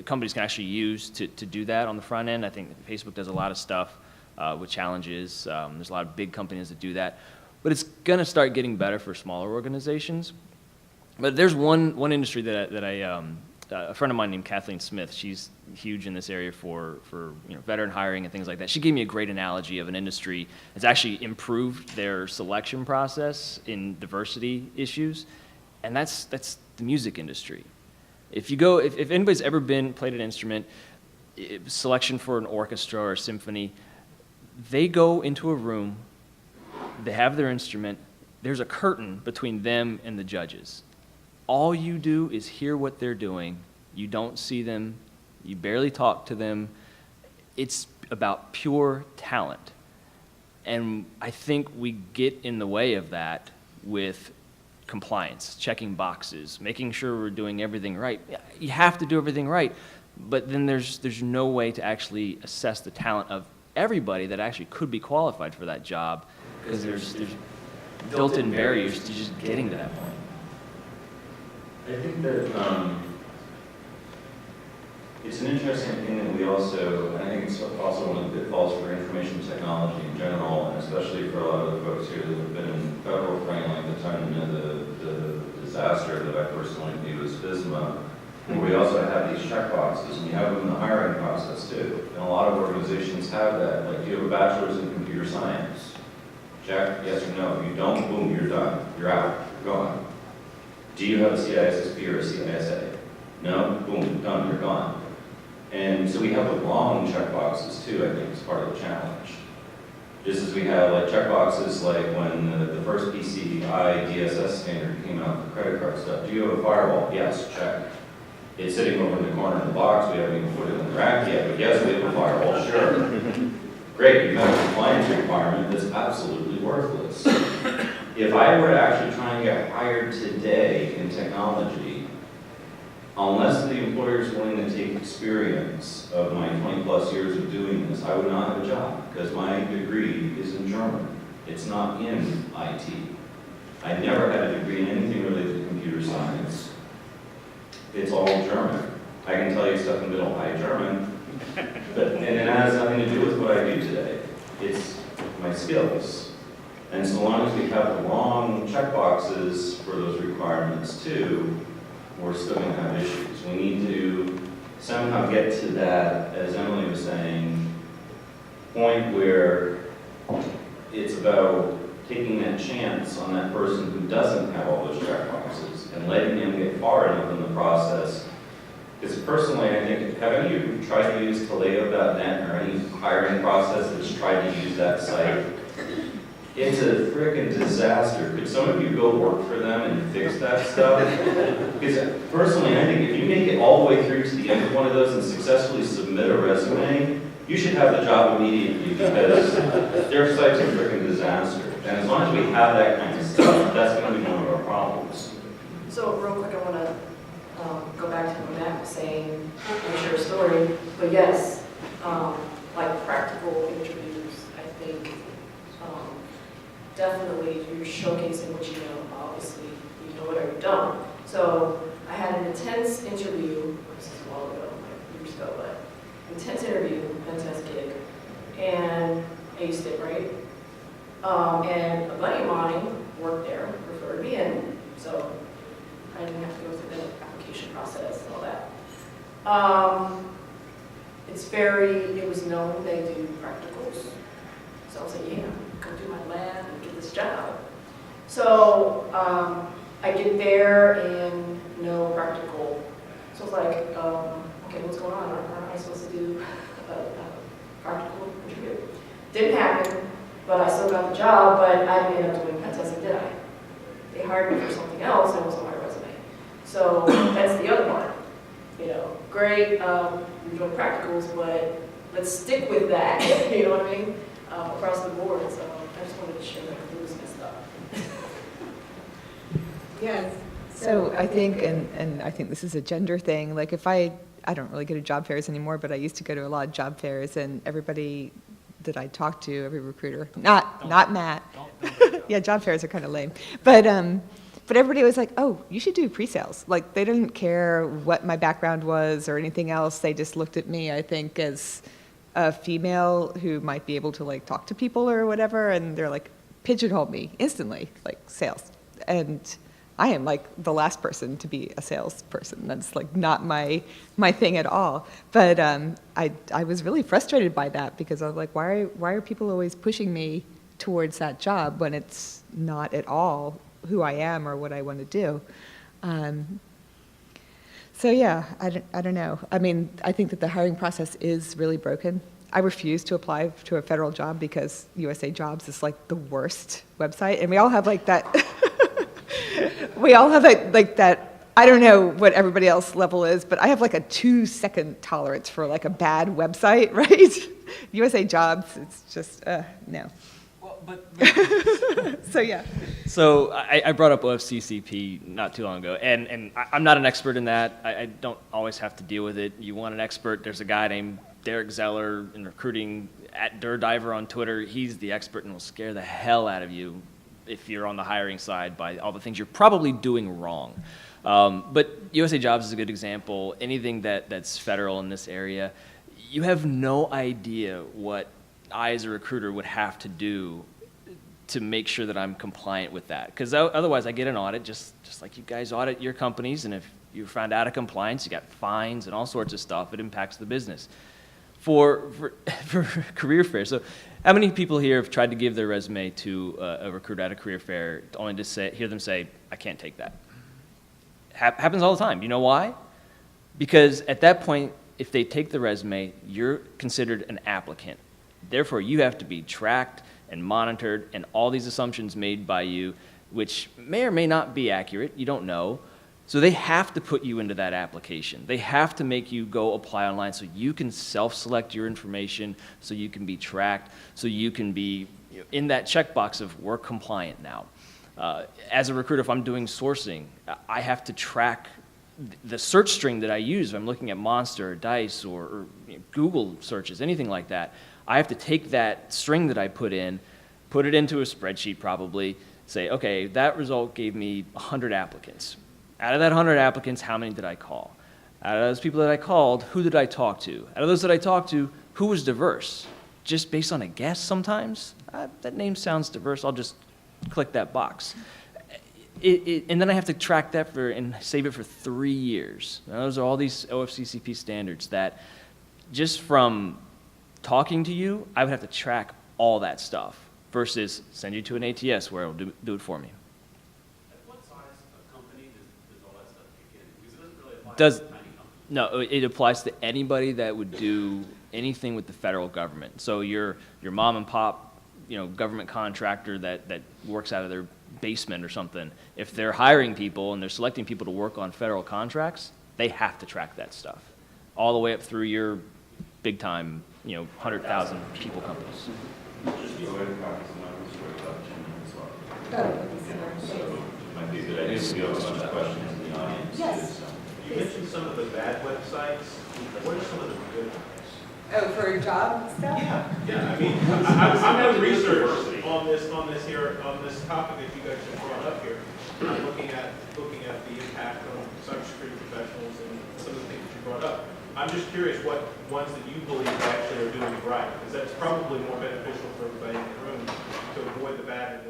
companies can actually use to do that on the front end. I think Facebook does a lot of stuff with challenges. There's a lot of big companies that do that. But it's going to start getting better for smaller organizations. But there's one industry that a friend of mine named Kathleen Smith, she's huge in this area for veteran hiring and things like that. She gave me a great analogy of an industry that's actually improved their selection process in diversity issues, and that's the music industry. If anybody's ever played an instrument, selection for an orchestra or a symphony, they go into a room, they have their instrument, there's a curtain between them and the judges. All you do is hear what they're doing. You don't see them. You barely talk to them. It's about pure talent. And I think we get in the way of that with compliance, checking boxes, making sure we're doing everything right. You have to do everything right, but then there's no way to actually assess the talent of everybody that actually could be qualified for that job, because there's built-in barriers to just getting to that point. I think that it's an interesting thing that we also, and I think it's also one of the pitfalls for information technology in general, and especially for a lot of the folks here that have been in federal framing at the time of the disaster that I personally view as FISMA, where we also have these checkboxes, and you have them in the hiring process too. And a lot of organizations have that. Like, do you have a bachelor's in computer science? Check, yes or no. If you don't, boom, you're done. You're out. You're gone. Do you have a CISSP or a CISA? No? Boom, done, you're gone. And so we have the wrong checkboxes too, I think, as part of the challenge. Just as we have like checkboxes like when the first PCI DSS standard came out for credit card stuff. Do you have a firewall? Yes, check. It's sitting over in the corner of the box. We haven't even put it in the rack yet, but yes, we have a firewall, sure. Great, you have a compliance requirement that's absolutely worthless. If I were to actually try and get hired today in technology, unless the employer employer is willing to take experience of my 20-plus years of doing this, I would not have a job, because my degree is in German. It's not in IT. I never had a degree in anything related to computer science. It's all German. I can tell you stuff in middle high German, but and it has nothing to do with what I do today. It's my skills. And so long as we have the wrong checkboxes for those requirements too, we're still going to have issues. We need to somehow get to that, as Emily was saying, point where it's about taking that chance on that person who doesn't have all those checkboxes and letting them get far enough in the process. Because personally, I think, have any of you tried to use Taleo.net or any hiring process that's tried to use that site? It's a freaking disaster. Could some of you go work for them and fix that stuff? Because personally, I think if you make it all the way through to the end of one of those and successfully submit a resume, you should have the job immediately, because their site's a freaking disaster. And as long as we have that kind of stuff, that's going to be one of our problems. So real quick, I want to go back to what Matt was saying and share a story. But yes, like practical interviews, I think definitely you're showcasing what you know. Obviously, you know what you don't. So I had an intense interview, this is a while ago, like years ago, but intense interview, intense gig, and aced it, right? And a buddy of mine worked there, referred me in, so I didn't have to go through the application process and all that. It was known they do practicals, so I was like, yeah, go do my lab and get this job. So I get there and no practical. So I was like, okay, what's going on? Aren't I supposed to do a practical interview? Didn't happen, but I still got the job, but I didn't end up doing pen testing, did I? They hired me for something else and it was on my resume. So that's the other part. You know, great, you're doing practicals, but let's stick with that, you know what I mean? Across the board, so I just wanted to share that it was messed up. Yes. So I think, and I think this is a gender thing, like if I don't really go to job fairs anymore, but I used to go to a lot of job fairs, and everybody that I talked to, every recruiter, not Matt. Yeah, job fairs are kind of lame. But everybody was like, oh, you should do pre-sales. Like, they didn't care what my background was or anything else. They just looked at me, I think, as a female who might be able to, like, talk to people or whatever, and they're like, pigeonholed me instantly, like, sales. And I am, like, the last person to be a salesperson. That's, like, not my thing at all. But I was really frustrated by that, because I was like, why are people always pushing me towards that job when it's not at all who I am or what I want to do? So yeah, I don't know. I mean, I think that the hiring process is really broken. I refuse to apply to a federal job because USA Jobs is like the worst website, and we all have like that. We all have like that. I don't know what everybody else level is, but I have like a 2-second tolerance for like a bad website, right? USA Jobs, it's just no. Well, but So yeah. So I brought up OFCCP not too long ago, and I'm not an expert in that. I don't always have to deal with it. You want an expert, there's a guy named Derek Zeller in recruiting at Durdiver on Twitter. He's the expert and will scare the hell out of you if you're on the hiring side by all the things you're probably doing wrong. But USA Jobs is a good example. Anything that's federal in this area, you have no idea what I as a recruiter would have to do to make sure that I'm compliant with that. Because otherwise I get an audit, just like you guys audit your companies, and if you're found out of compliance, you got fines and all sorts of stuff. It impacts the business. For career fair, so how many people here have tried to give their resume to a recruiter at a career fair only to hear them say, I can't take that? Happens all the time. You know why? Because at that point, if they take the resume, you're considered an applicant. Therefore, you have to be tracked and monitored, and all these assumptions made by you, which may or may not be accurate, you don't know. So they have to put you into that application. They have to make you go apply online so you can self-select your information, so you can be tracked, so you can be in that checkbox of we're compliant now. As a recruiter, if I'm doing sourcing, I have to track the search string that I use, if I'm looking at Monster or Dice or Google searches, anything like that, I have to take that string that I put it into a spreadsheet probably, say, okay, that result gave me 100 applicants. Out of that 100 applicants, how many did I call? Out of those people that I called, who did I talk to? Out of those that I talked to, who was diverse? Just based on a guess sometimes? That name sounds diverse, I'll just click that box. And then I have to track that and save it for 3 years. Now, those are all these OFCCP standards that just from talking to you, I would have to track all that stuff versus send you to an ATS where it'll do it for me. At what size of company does all that stuff kick in? Because it doesn't really apply to tiny companies. No, it applies to anybody that would do anything with the federal government. So your mom and pop, government contractor that works out of their basement or something, if they're hiring people and they're selecting people to work on federal contracts, they have to track that stuff all the way up through your big time, 100,000 people companies. Just go ahead and copy some numbers for about 10 minutes left. Might be a good idea if we have a bunch of questions in the audience. Yes. You mentioned some of the bad websites. What are some of the good ones? Oh, for job stuff? Yeah, I mean, I'm doing research on this topic that you guys have brought up here. I'm looking at the impact on cybersecurity professionals and some of the things that you brought up. I'm just curious what ones that you believe actually are doing it right, because that's probably more beneficial for everybody in the room to avoid the bad.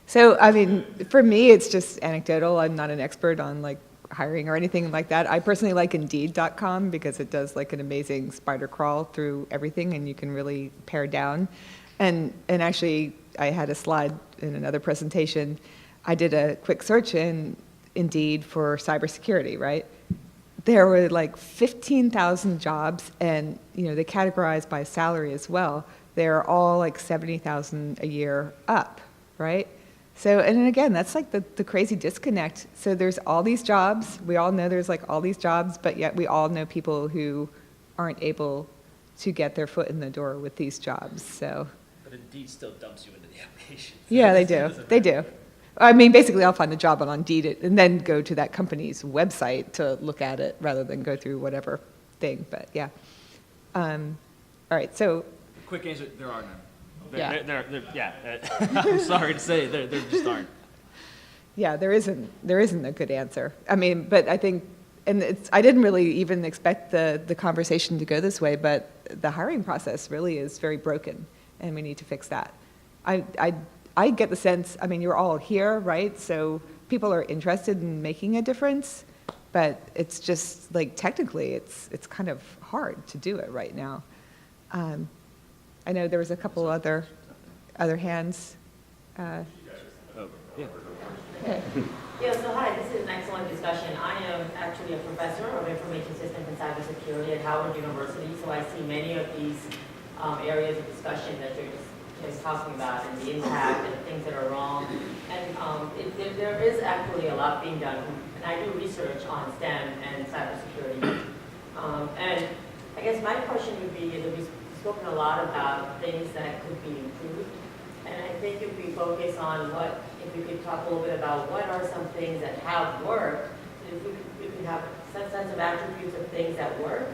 So, I mean, for me, it's just anecdotal. I'm not an expert on like hiring or anything like that. I personally like Indeed.com because it does like an amazing spider crawl through everything, and you can really pare down. And actually, I had a slide in another presentation. I did a quick search in Indeed for cybersecurity, right? There were like 15,000 jobs, and they categorized by salary as well. They're all like 70,000 a year up, right? So, and again, that's like the crazy disconnect. So there's all these jobs. We all know there's like all these jobs, but yet we all know people who aren't able to get their foot in the door with these jobs. So. But Indeed still dumps you into the application. Yeah, they do. They do. I mean, basically, I'll find a job on Indeed and then go to that company's website to look at it rather than go through whatever thing. But yeah. All right. So. Quick answer: there are none. Yeah. I'm sorry to say, there just aren't. Yeah, there isn't a good answer. I mean, but I think, and I didn't really even expect the conversation to go this way, but the hiring process really is very broken, and we need to fix that. I get the sense, I mean, you're all here, right? So people are interested in making a difference, but it's just like technically it's kind of hard to do it right now. I know there was a couple other hands. Yeah. Yeah, so hi, this is an excellent discussion. I am actually a professor of information systems and cybersecurity at Howard University, so I see many of these areas of discussion that you're just talking about and the impact and things that are wrong. And there is actually a lot being done. And I do research on STEM and cybersecurity. And I guess my question would be, is we've spoken a lot about things that could be improved. And I think if we focus on if we could talk a little bit about what are some things that have worked, if we could have some sense of attributes of things that work,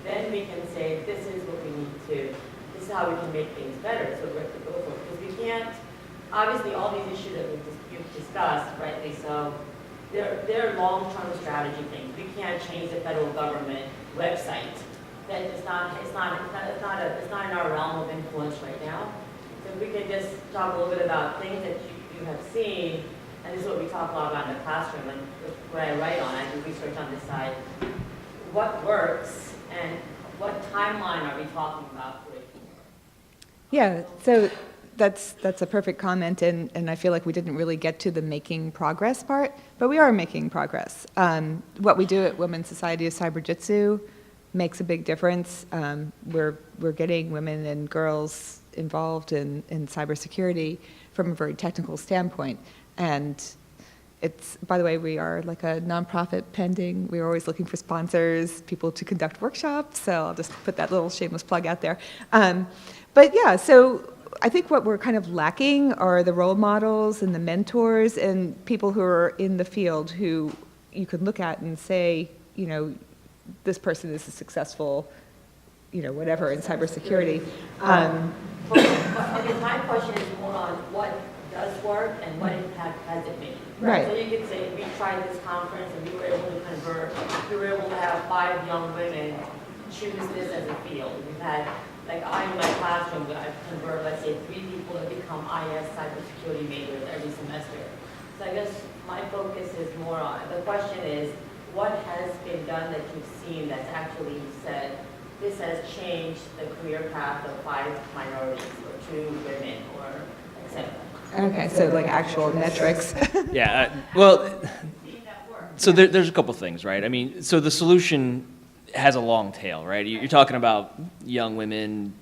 then we can say, this is what we need to, this is how we can make things better, so we're to go for it. Because we can't, obviously all these issues that you've discussed, rightly so, they're long-term strategy things. We can't change the federal government website. That it's not in our realm of influence right now. So if we could just talk a little bit about things that you have seen, and this is what we talk a lot about in the classroom, and what I write on, I do research on this side. What works, and what timeline are we talking about for it? Yeah, so that's a perfect comment, and I feel like we didn't really get to the making progress part, but we are making progress. What we do at Women's Society of CyberJutsu makes a big difference. We're getting women and girls involved in cybersecurity from a very technical standpoint. And it's, by the way, we are like a nonprofit pending. We're always looking for sponsors, people to conduct workshops. So I'll just put that little shameless plug out there. But yeah, so I think what we're kind of lacking are the role models and the mentors and people who are in the field who you could look at and say, you know, this person is a successful, you know, whatever in cybersecurity. Well, I guess my question is more on what does work and what impact has it made? Right. So you could say, we tried this conference and we were able to convert, we were able to have 5 young women choose this as a field. We've had, like in my classroom, I've converted, let's say, 3 people to become IS cybersecurity majors every semester. So I guess my focus is more on, the question is, what has been done that you've seen that's actually said, this has changed the career path of 5 minorities or 2 women or et cetera? Okay, so like actual metrics. Yeah, well, so there's a couple things, right? I mean, so the solution has a long tail, right? You're talking about young women,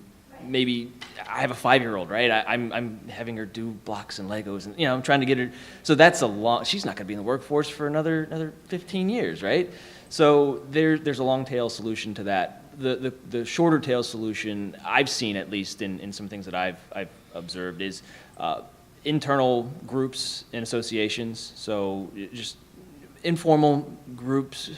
maybe I have a 5-year-old, right? I'm having her do blocks and Legos, and, you know, I'm trying to get her, so that's a long, she's not gonna be in the workforce for another 15 years, right? So there's a long tail solution to that. The shorter tail solution I've seen, at least in some things that I've observed, is internal groups and associations. So just informal groups,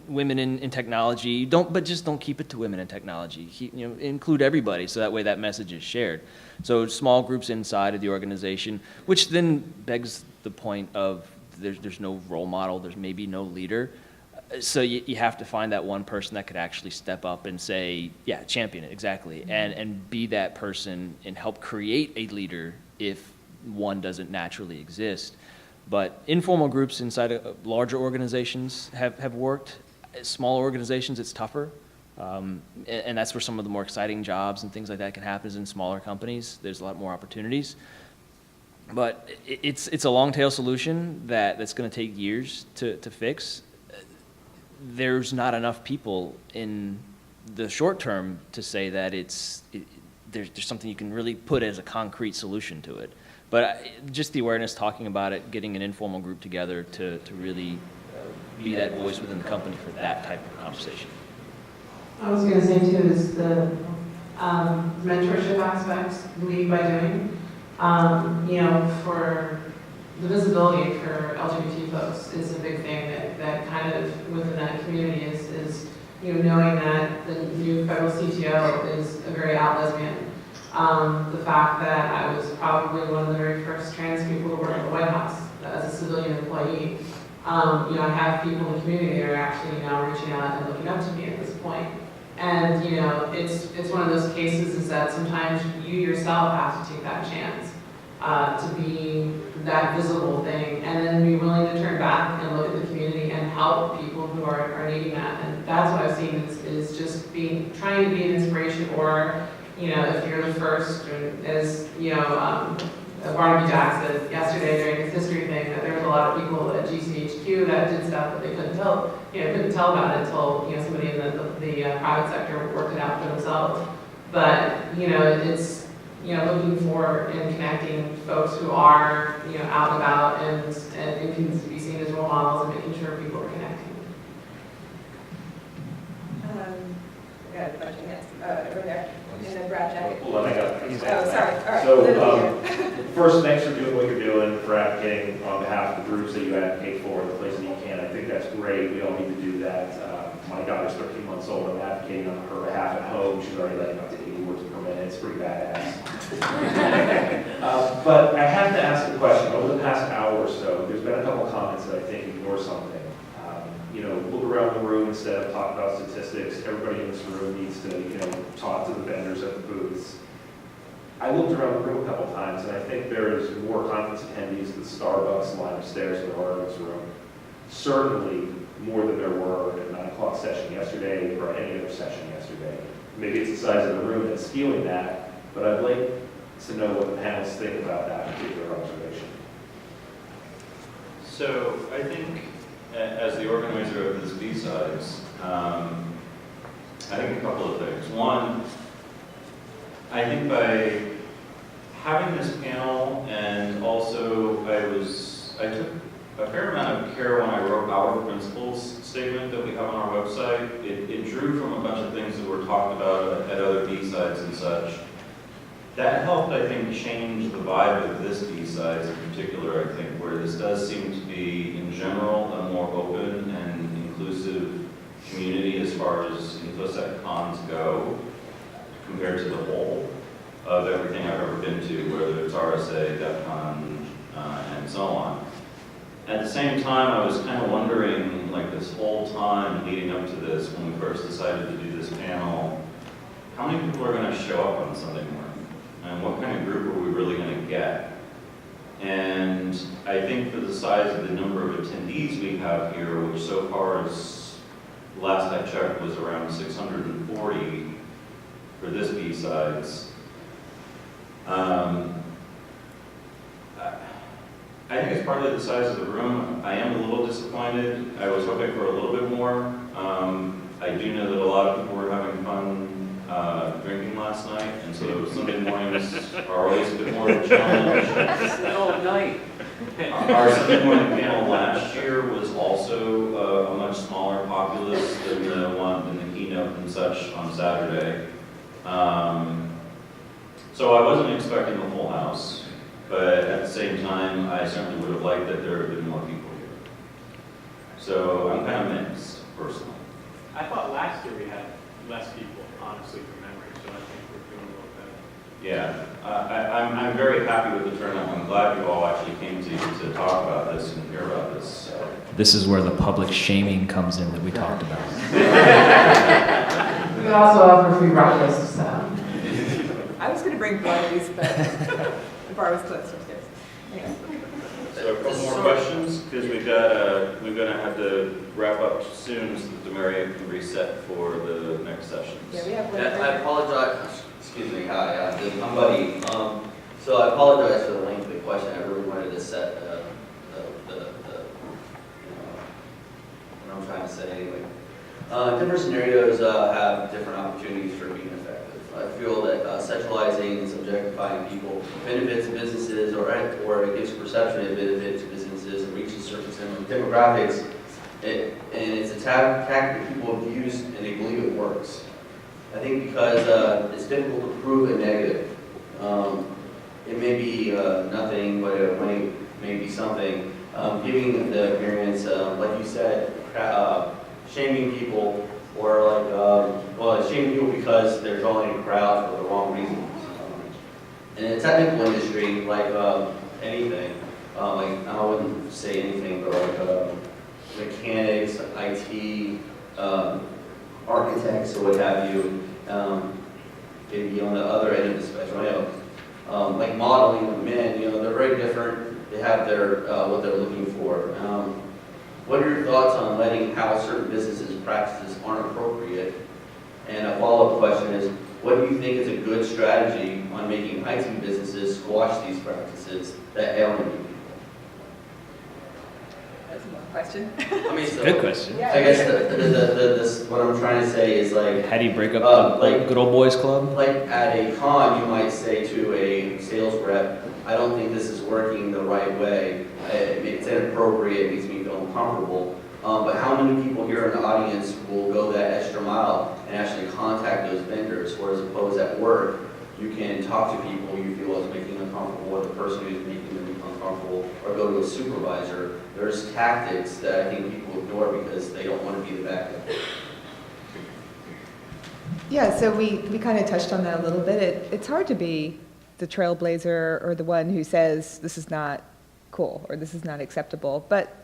women in technology. But just don't keep it to women in technology. Include everybody, so that way that message is shared. So small groups inside of the organization, which then begs the point of there's no role model, there's maybe no leader. So you have to find that one person that could actually step up and say, yeah, champion it, exactly, and be that person and help create a leader if one doesn't naturally exist. But informal groups inside of larger organizations have worked. Small organizations, it's tougher. And that's where some of the more exciting jobs and things like that can happen, is in smaller companies. There's a lot more opportunities. But it's a long tail solution that's going to take years to fix. There's not enough people in the short term to say that there's something you can really put as a concrete solution to it. But just the awareness, talking about it, getting an informal group together to really be that voice within the company for that type of conversation. I was going to say too is the mentorship aspect, lead by doing. For the visibility for LGBT folks is a big thing that kind of within that community is knowing that the new federal CTO is a very out lesbian. The fact that I was probably one of the very first trans people to work at the White House as a civilian employee. I have people in the community that are actually now reaching out and looking up to me at this point. And it's one of those cases is that sometimes you yourself have to take that chance to be that visible thing, and then be willing to turn back and look at the community and help people who are needing that. And that's what I've seen is just trying to be an inspiration, or if you're the first, as Barnaby Jack said yesterday during his history thing, that there was a lot of people at GCHQ that did stuff that they couldn't tell about it until somebody in the private sector worked it out for themselves. But it's looking for and connecting folks who are out and about and can be seen as role models and making sure people are connecting. I got a question, yes, over there, in the brown jacket. Hold on, I got it. Oh, sorry, all right. So, first, thanks for doing what you're doing, for advocating on behalf of the groups that you advocate for, the places you can. I think that's great. We all need to do that. My daughter's 13 months old. I'm advocating on her behalf at home. She's already like up to 80 words per minute. It's pretty badass. But I have to ask a question. Over the past hour or so, there's been a couple of comments that I think ignore something. Look around the room instead of talk about statistics. Everybody in this room needs to, talk to the vendors at the booths. I looked around the room a couple times, and I think there's more conference attendees at the Starbucks line upstairs than there are in this room. Certainly more than there were at 9 o'clock session yesterday or any other session yesterday. Maybe it's the size of the room that's stealing that, but I'd like to know what the panelists think about that particular observation. So I think, as the organizer of this BSides, I think a couple of things. One, I think by having this panel, and also I took a fair amount of care when I wrote our principles statement that we have on our website. It drew from a bunch of things that were talked about at other BSides and such. that helped, I think, change the vibe of this BSides in particular, I think, where this does seem to be, in general, a more open and inclusive community as far as InfoSec cons go, compared to the whole of everything I've ever been to, whether it's RSA, DEF CON, and so on. At the same time, I was kind of wondering, like this whole time leading up to this, when we first decided to do this panel, how many people are going to show up on Sunday morning? And what kind of group are we really going to get? And I think for the size of the number of attendees we have here, which so far is, last I checked, was around 640 for this BSides. I think it's partly the size of the room. I am a little disappointed. I was hoping for a little bit more. I do know that a lot of people were having fun drinking last night, and so Sunday mornings are always a bit more of a challenge. Middle of night. Our Sunday morning panel last year was also a much smaller populace than the keynote and such on Saturday. So I wasn't expecting the full house, but at the same time, I certainly would have liked that there had been more people here. So I'm kind of mixed, personally. I thought last year we had less people, honestly, from memory, so I think we're doing a little better. Yeah, I'm very happy with the turnout. I'm glad you all actually came to talk about this and hear about this. This is where the public shaming comes in that we talked about. We also offer free breakfast, so. I was going to bring parties, but the bar was closed upstairs. Anyway. So a couple more questions, because we're gonna have to wrap up soon so that the Marriott can reset for the next sessions. Yeah, we have one. I apologize, excuse me, hi, I'm Buddy. So I apologize for the length of the question. I really wanted to set what I'm trying to say anyway. Different scenarios have different opportunities for being effective. I feel that sexualizing and subjectifying people benefits businesses or it gives perception it benefits businesses and reaches certain demographics. And it's a tactic people have used and they believe it works. I think because it's difficult to prove a negative. It may be nothing, but it may be something. Giving the appearance, like you said, shaming people, or like, shaming people because they're drawing a crowd for the wrong reasons. In a technical industry, like anything, like I wouldn't say anything, but like mechanics, IT, architects, or what have you, maybe on the other end of the spectrum. Like modeling of men, they're very different. They have their what they're looking for. What are your thoughts on letting how certain businesses practices aren't appropriate? And a follow-up question is, what do you think is a good strategy on making IT businesses squash these practices that alienate people? That's a long question. I mean, so, Good question. I guess what I'm trying to say is like, How do you break up the good old boys club? like at a con, you might say to a sales rep, I don't think this is working the right way. It's inappropriate, it makes me feel uncomfortable. But how many people here in the audience will go that extra mile and actually contact those vendors, whereas opposed at work, you can talk to people you feel is making them uncomfortable, or the person who's making them uncomfortable, or go to a supervisor. There's tactics that I think people ignore because they don't want to be the bad guy. Yeah, so we kind of touched on that a little bit. It's hard to be the trailblazer or the one who says this is not cool or this is not acceptable, but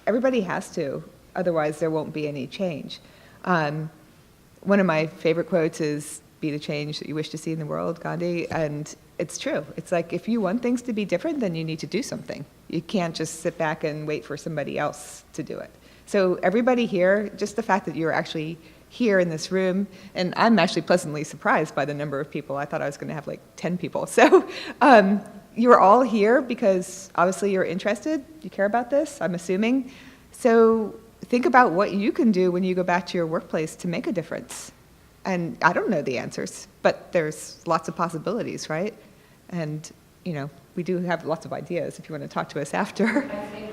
everybody has to, otherwise there won't be any change. One of my favorite quotes is, "Be the change that you wish to see in the world," Gandhi, and it's true. It's like if you want things to be different, then you need to do something. You can't just sit back and wait for somebody else to do it. So everybody here, just the fact that you're actually here in this room, and I'm actually pleasantly surprised by the number of people. I thought I was going to have like 10 people. So you're all here because obviously you're interested, you care about this, I'm assuming. So think about what you can do when you go back to your workplace to make a difference. And I don't know the answers, but there's lots of possibilities, right? And, we do have lots of ideas if you want to talk to us after. I think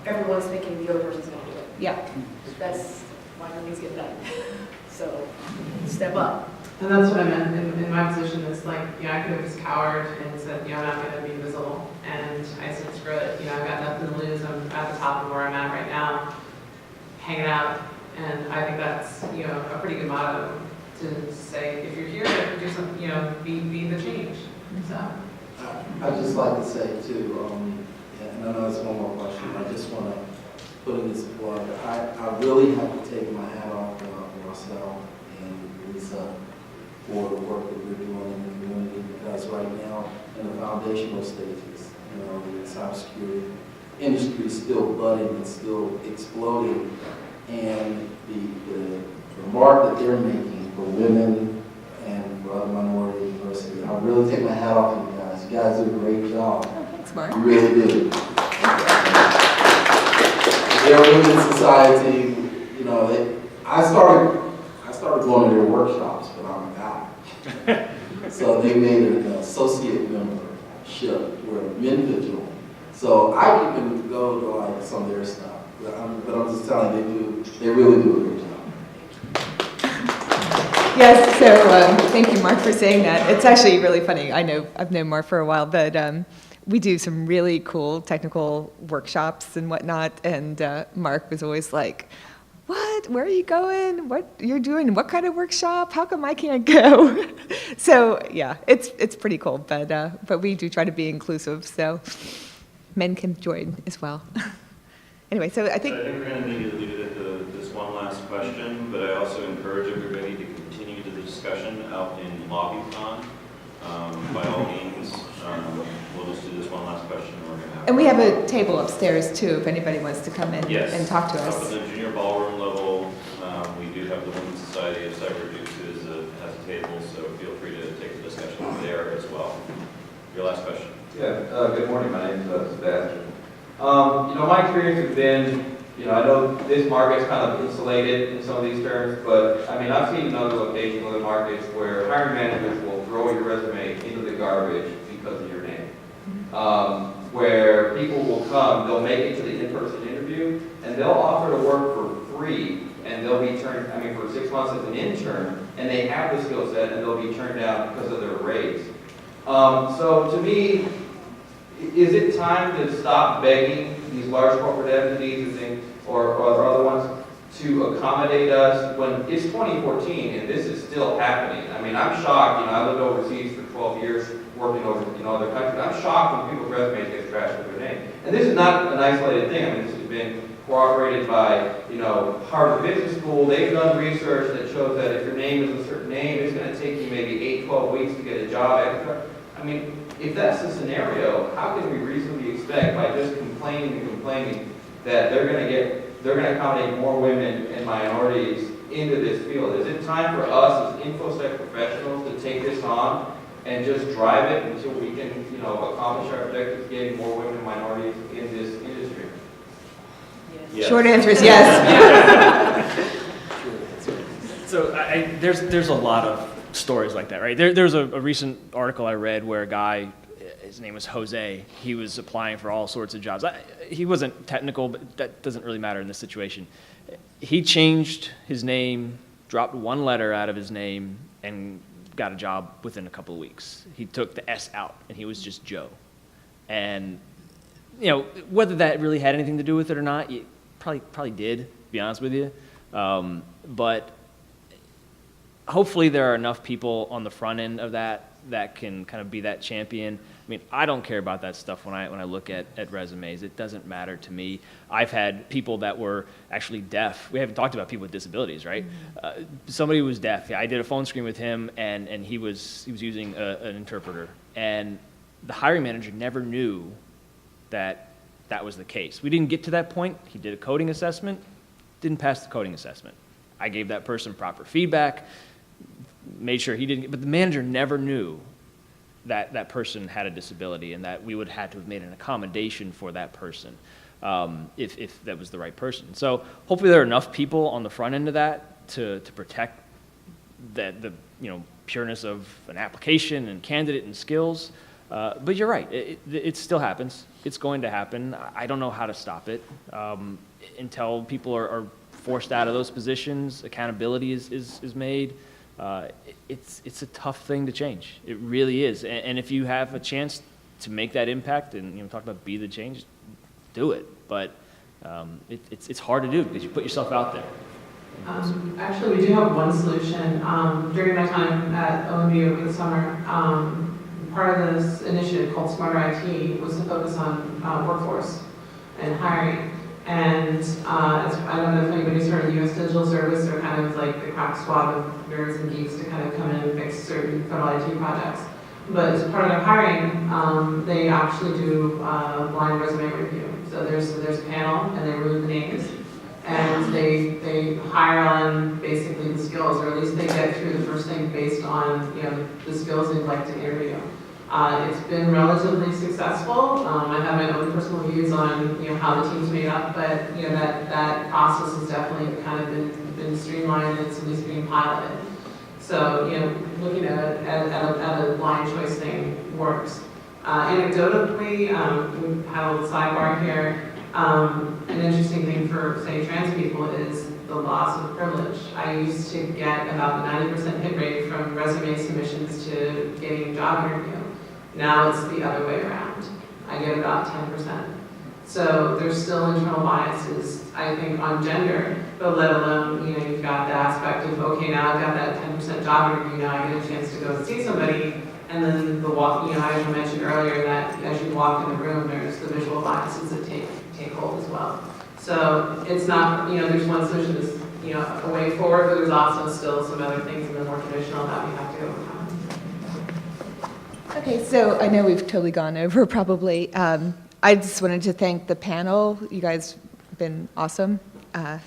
everyone's thinking the other person's going to do it. Yeah. That's why nothing's getting done. So step up. And that's what I meant in my position. It's like, you know, I could have just cowered and said, you know, I'm not going to be visible. And I said, screw it. You know, I've got nothing to lose. I'm at the top of where I'm at right now, hanging out. And I think that's, you know, a pretty good motto to say, if you're here, do something, you know, be the change. So. I'd just like to say too, and I know it's one more question, I just want to put in this plug. I really have to take my hat off to Marcel and Lisa for the work that we're doing in the community, because right now, in the foundational stages, you know, the cybersecurity industry is still budding and still exploding, and the mark that they're making for women and for other minority diversity, I really take my hat off to you guys. You guys do a great job. Oh, thanks, Mark. You really do. Their women's society, you know, I started going to their workshops, but I'm a guy. So they made an associate membership where men could join. So I can go to like some of their stuff, but I'm just telling you, they really do a great job. Yes, so thank you, Mark, for saying that. It's actually really funny. I've known Mark for a while, but we do some really cool technical workshops and whatnot, and Mark was always like, what? Where are you going? What you're doing? What kind of workshop? How come I can't go? So yeah, it's pretty cool, but we do try to be inclusive, so men can join as well. Anyway, so I think we're going to need to leave it at this one last question, but I also encourage everybody to continue the discussion out in LobbyCon. By all means, we'll just do this one last question, and we're going to have. And we have a table upstairs too, if anybody wants to come in and talk to us. Up in the junior ballroom level, we do have the Women's Society of CyberJutsu has a table, so feel free to take the discussion there as well. Your last question. Yeah, good morning, my name is Sebastian. You know, my experience has been, you know, I know this market's kind of insulated in some of these terms, but I mean, I've seen in other locations, other markets where hiring managers will throw your resume into the garbage because of your name. Where people will come, they'll make it to the in-person interview, and they'll offer to work for free, and they'll be turned, I mean, for 6 months as an intern, and they have the skill set, and they'll be turned down because of their raise. So to me, is it time to stop begging these large corporate entities and things, or other ones, to accommodate us when it's 2014 and this is still happening? I mean, I'm shocked. You know, I lived overseas for 12 years working over, you know, other countries. I'm shocked when people's resumes get trashed with their name. And this is not an isolated thing. I mean, this has been corroborated by, you know, Harvard Business School. They've done research that shows that if your name is a certain name, it's going to take you maybe 8, 12 weeks to get a job. I mean, if that's the scenario, how can we reasonably expect by just complaining and complaining that they're going to accommodate more women and minorities into this field? Is it time for us as InfoSec professionals to take this on and just drive it until we can, you know, accomplish our objectives, getting more women and minorities in this industry? Yes. Short answer is yes. So there's a lot of stories like that, right? There's a recent article I read where a guy, his name was Jose, he was applying for all sorts of jobs. He wasn't technical, but that doesn't really matter in this situation. He changed his name, dropped one letter out of his name, and got a job within a couple of weeks. He took the S out, and he was just Joe. And, you know, whether that really had anything to do with it or not, it probably did, to be honest with you. But hopefully there are enough people on the front end of that can kind of be that champion. I mean, I don't care about that stuff when I look at resumes. It doesn't matter to me. I've had people that were actually deaf. We haven't talked about people with disabilities, right? Mm-hmm. Somebody who was deaf. I did a phone screen with him, and he was using an interpreter. And the hiring manager never knew that was the case. We didn't get to that point. He did a coding assessment, didn't pass the coding assessment. I gave that person proper feedback, made sure he didn't, but the manager never knew that person had a disability and that we would have to have made an accommodation for that person if that was the right person. So hopefully there are enough people on the front end of that to protect the pureness of an application and candidate and skills. But you're right, it still happens. It's going to happen. I don't know how to stop it until people are forced out of those positions, accountability is made. it's a tough thing to change. It really is. And if you have a chance to make that impact, and talk about be the change, do it. But it's hard to do because you put yourself out there. Actually, we do have one solution. During my time at OMB over the summer, part of this initiative called Smarter IT was to focus on workforce and hiring. And I don't know if anybody's heard of U.S. Digital Service. They're kind of like the crack squad of nerds and geeks to kind of come in and fix certain federal IT projects. But as part of their hiring, they actually do blind resume review. So there's a panel, and they remove the names, and they hire on basically the skills, or at least they get through the first thing based on the skills they'd like to interview. It's been relatively successful. I have my own personal views on how the team's made up, but that process has definitely kind of been streamlined, and it's at least being piloted. So looking at a blind choice thing works. Anecdotally, we have a little sidebar here. An interesting thing for, say, trans people is the loss of privilege. I used to get about a 90% hit rate from resume submissions to getting a job interview. Now it's the other way around. I get about 10%. So there's still internal biases, I think, on gender, but let alone, you've got the aspect of, okay, now I've got that 10% job interview, now I get a chance to go and see somebody, and then the walk, as you mentioned earlier, that as you walk in the room, there's the visual biases that take hold as well. So it's not, there's one solution is, a way forward, but there's also still some other things in the more traditional that we have to overcome. Okay, so I know we've totally gone over probably. I just wanted to thank the panel. You guys have been awesome,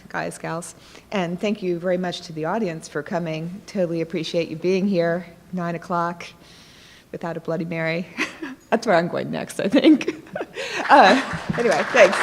guys, gals. And thank you very much to the audience for coming. Totally appreciate you being here, 9 o'clock, without a Bloody Mary. That's where I'm going next, I think. Anyway, thanks.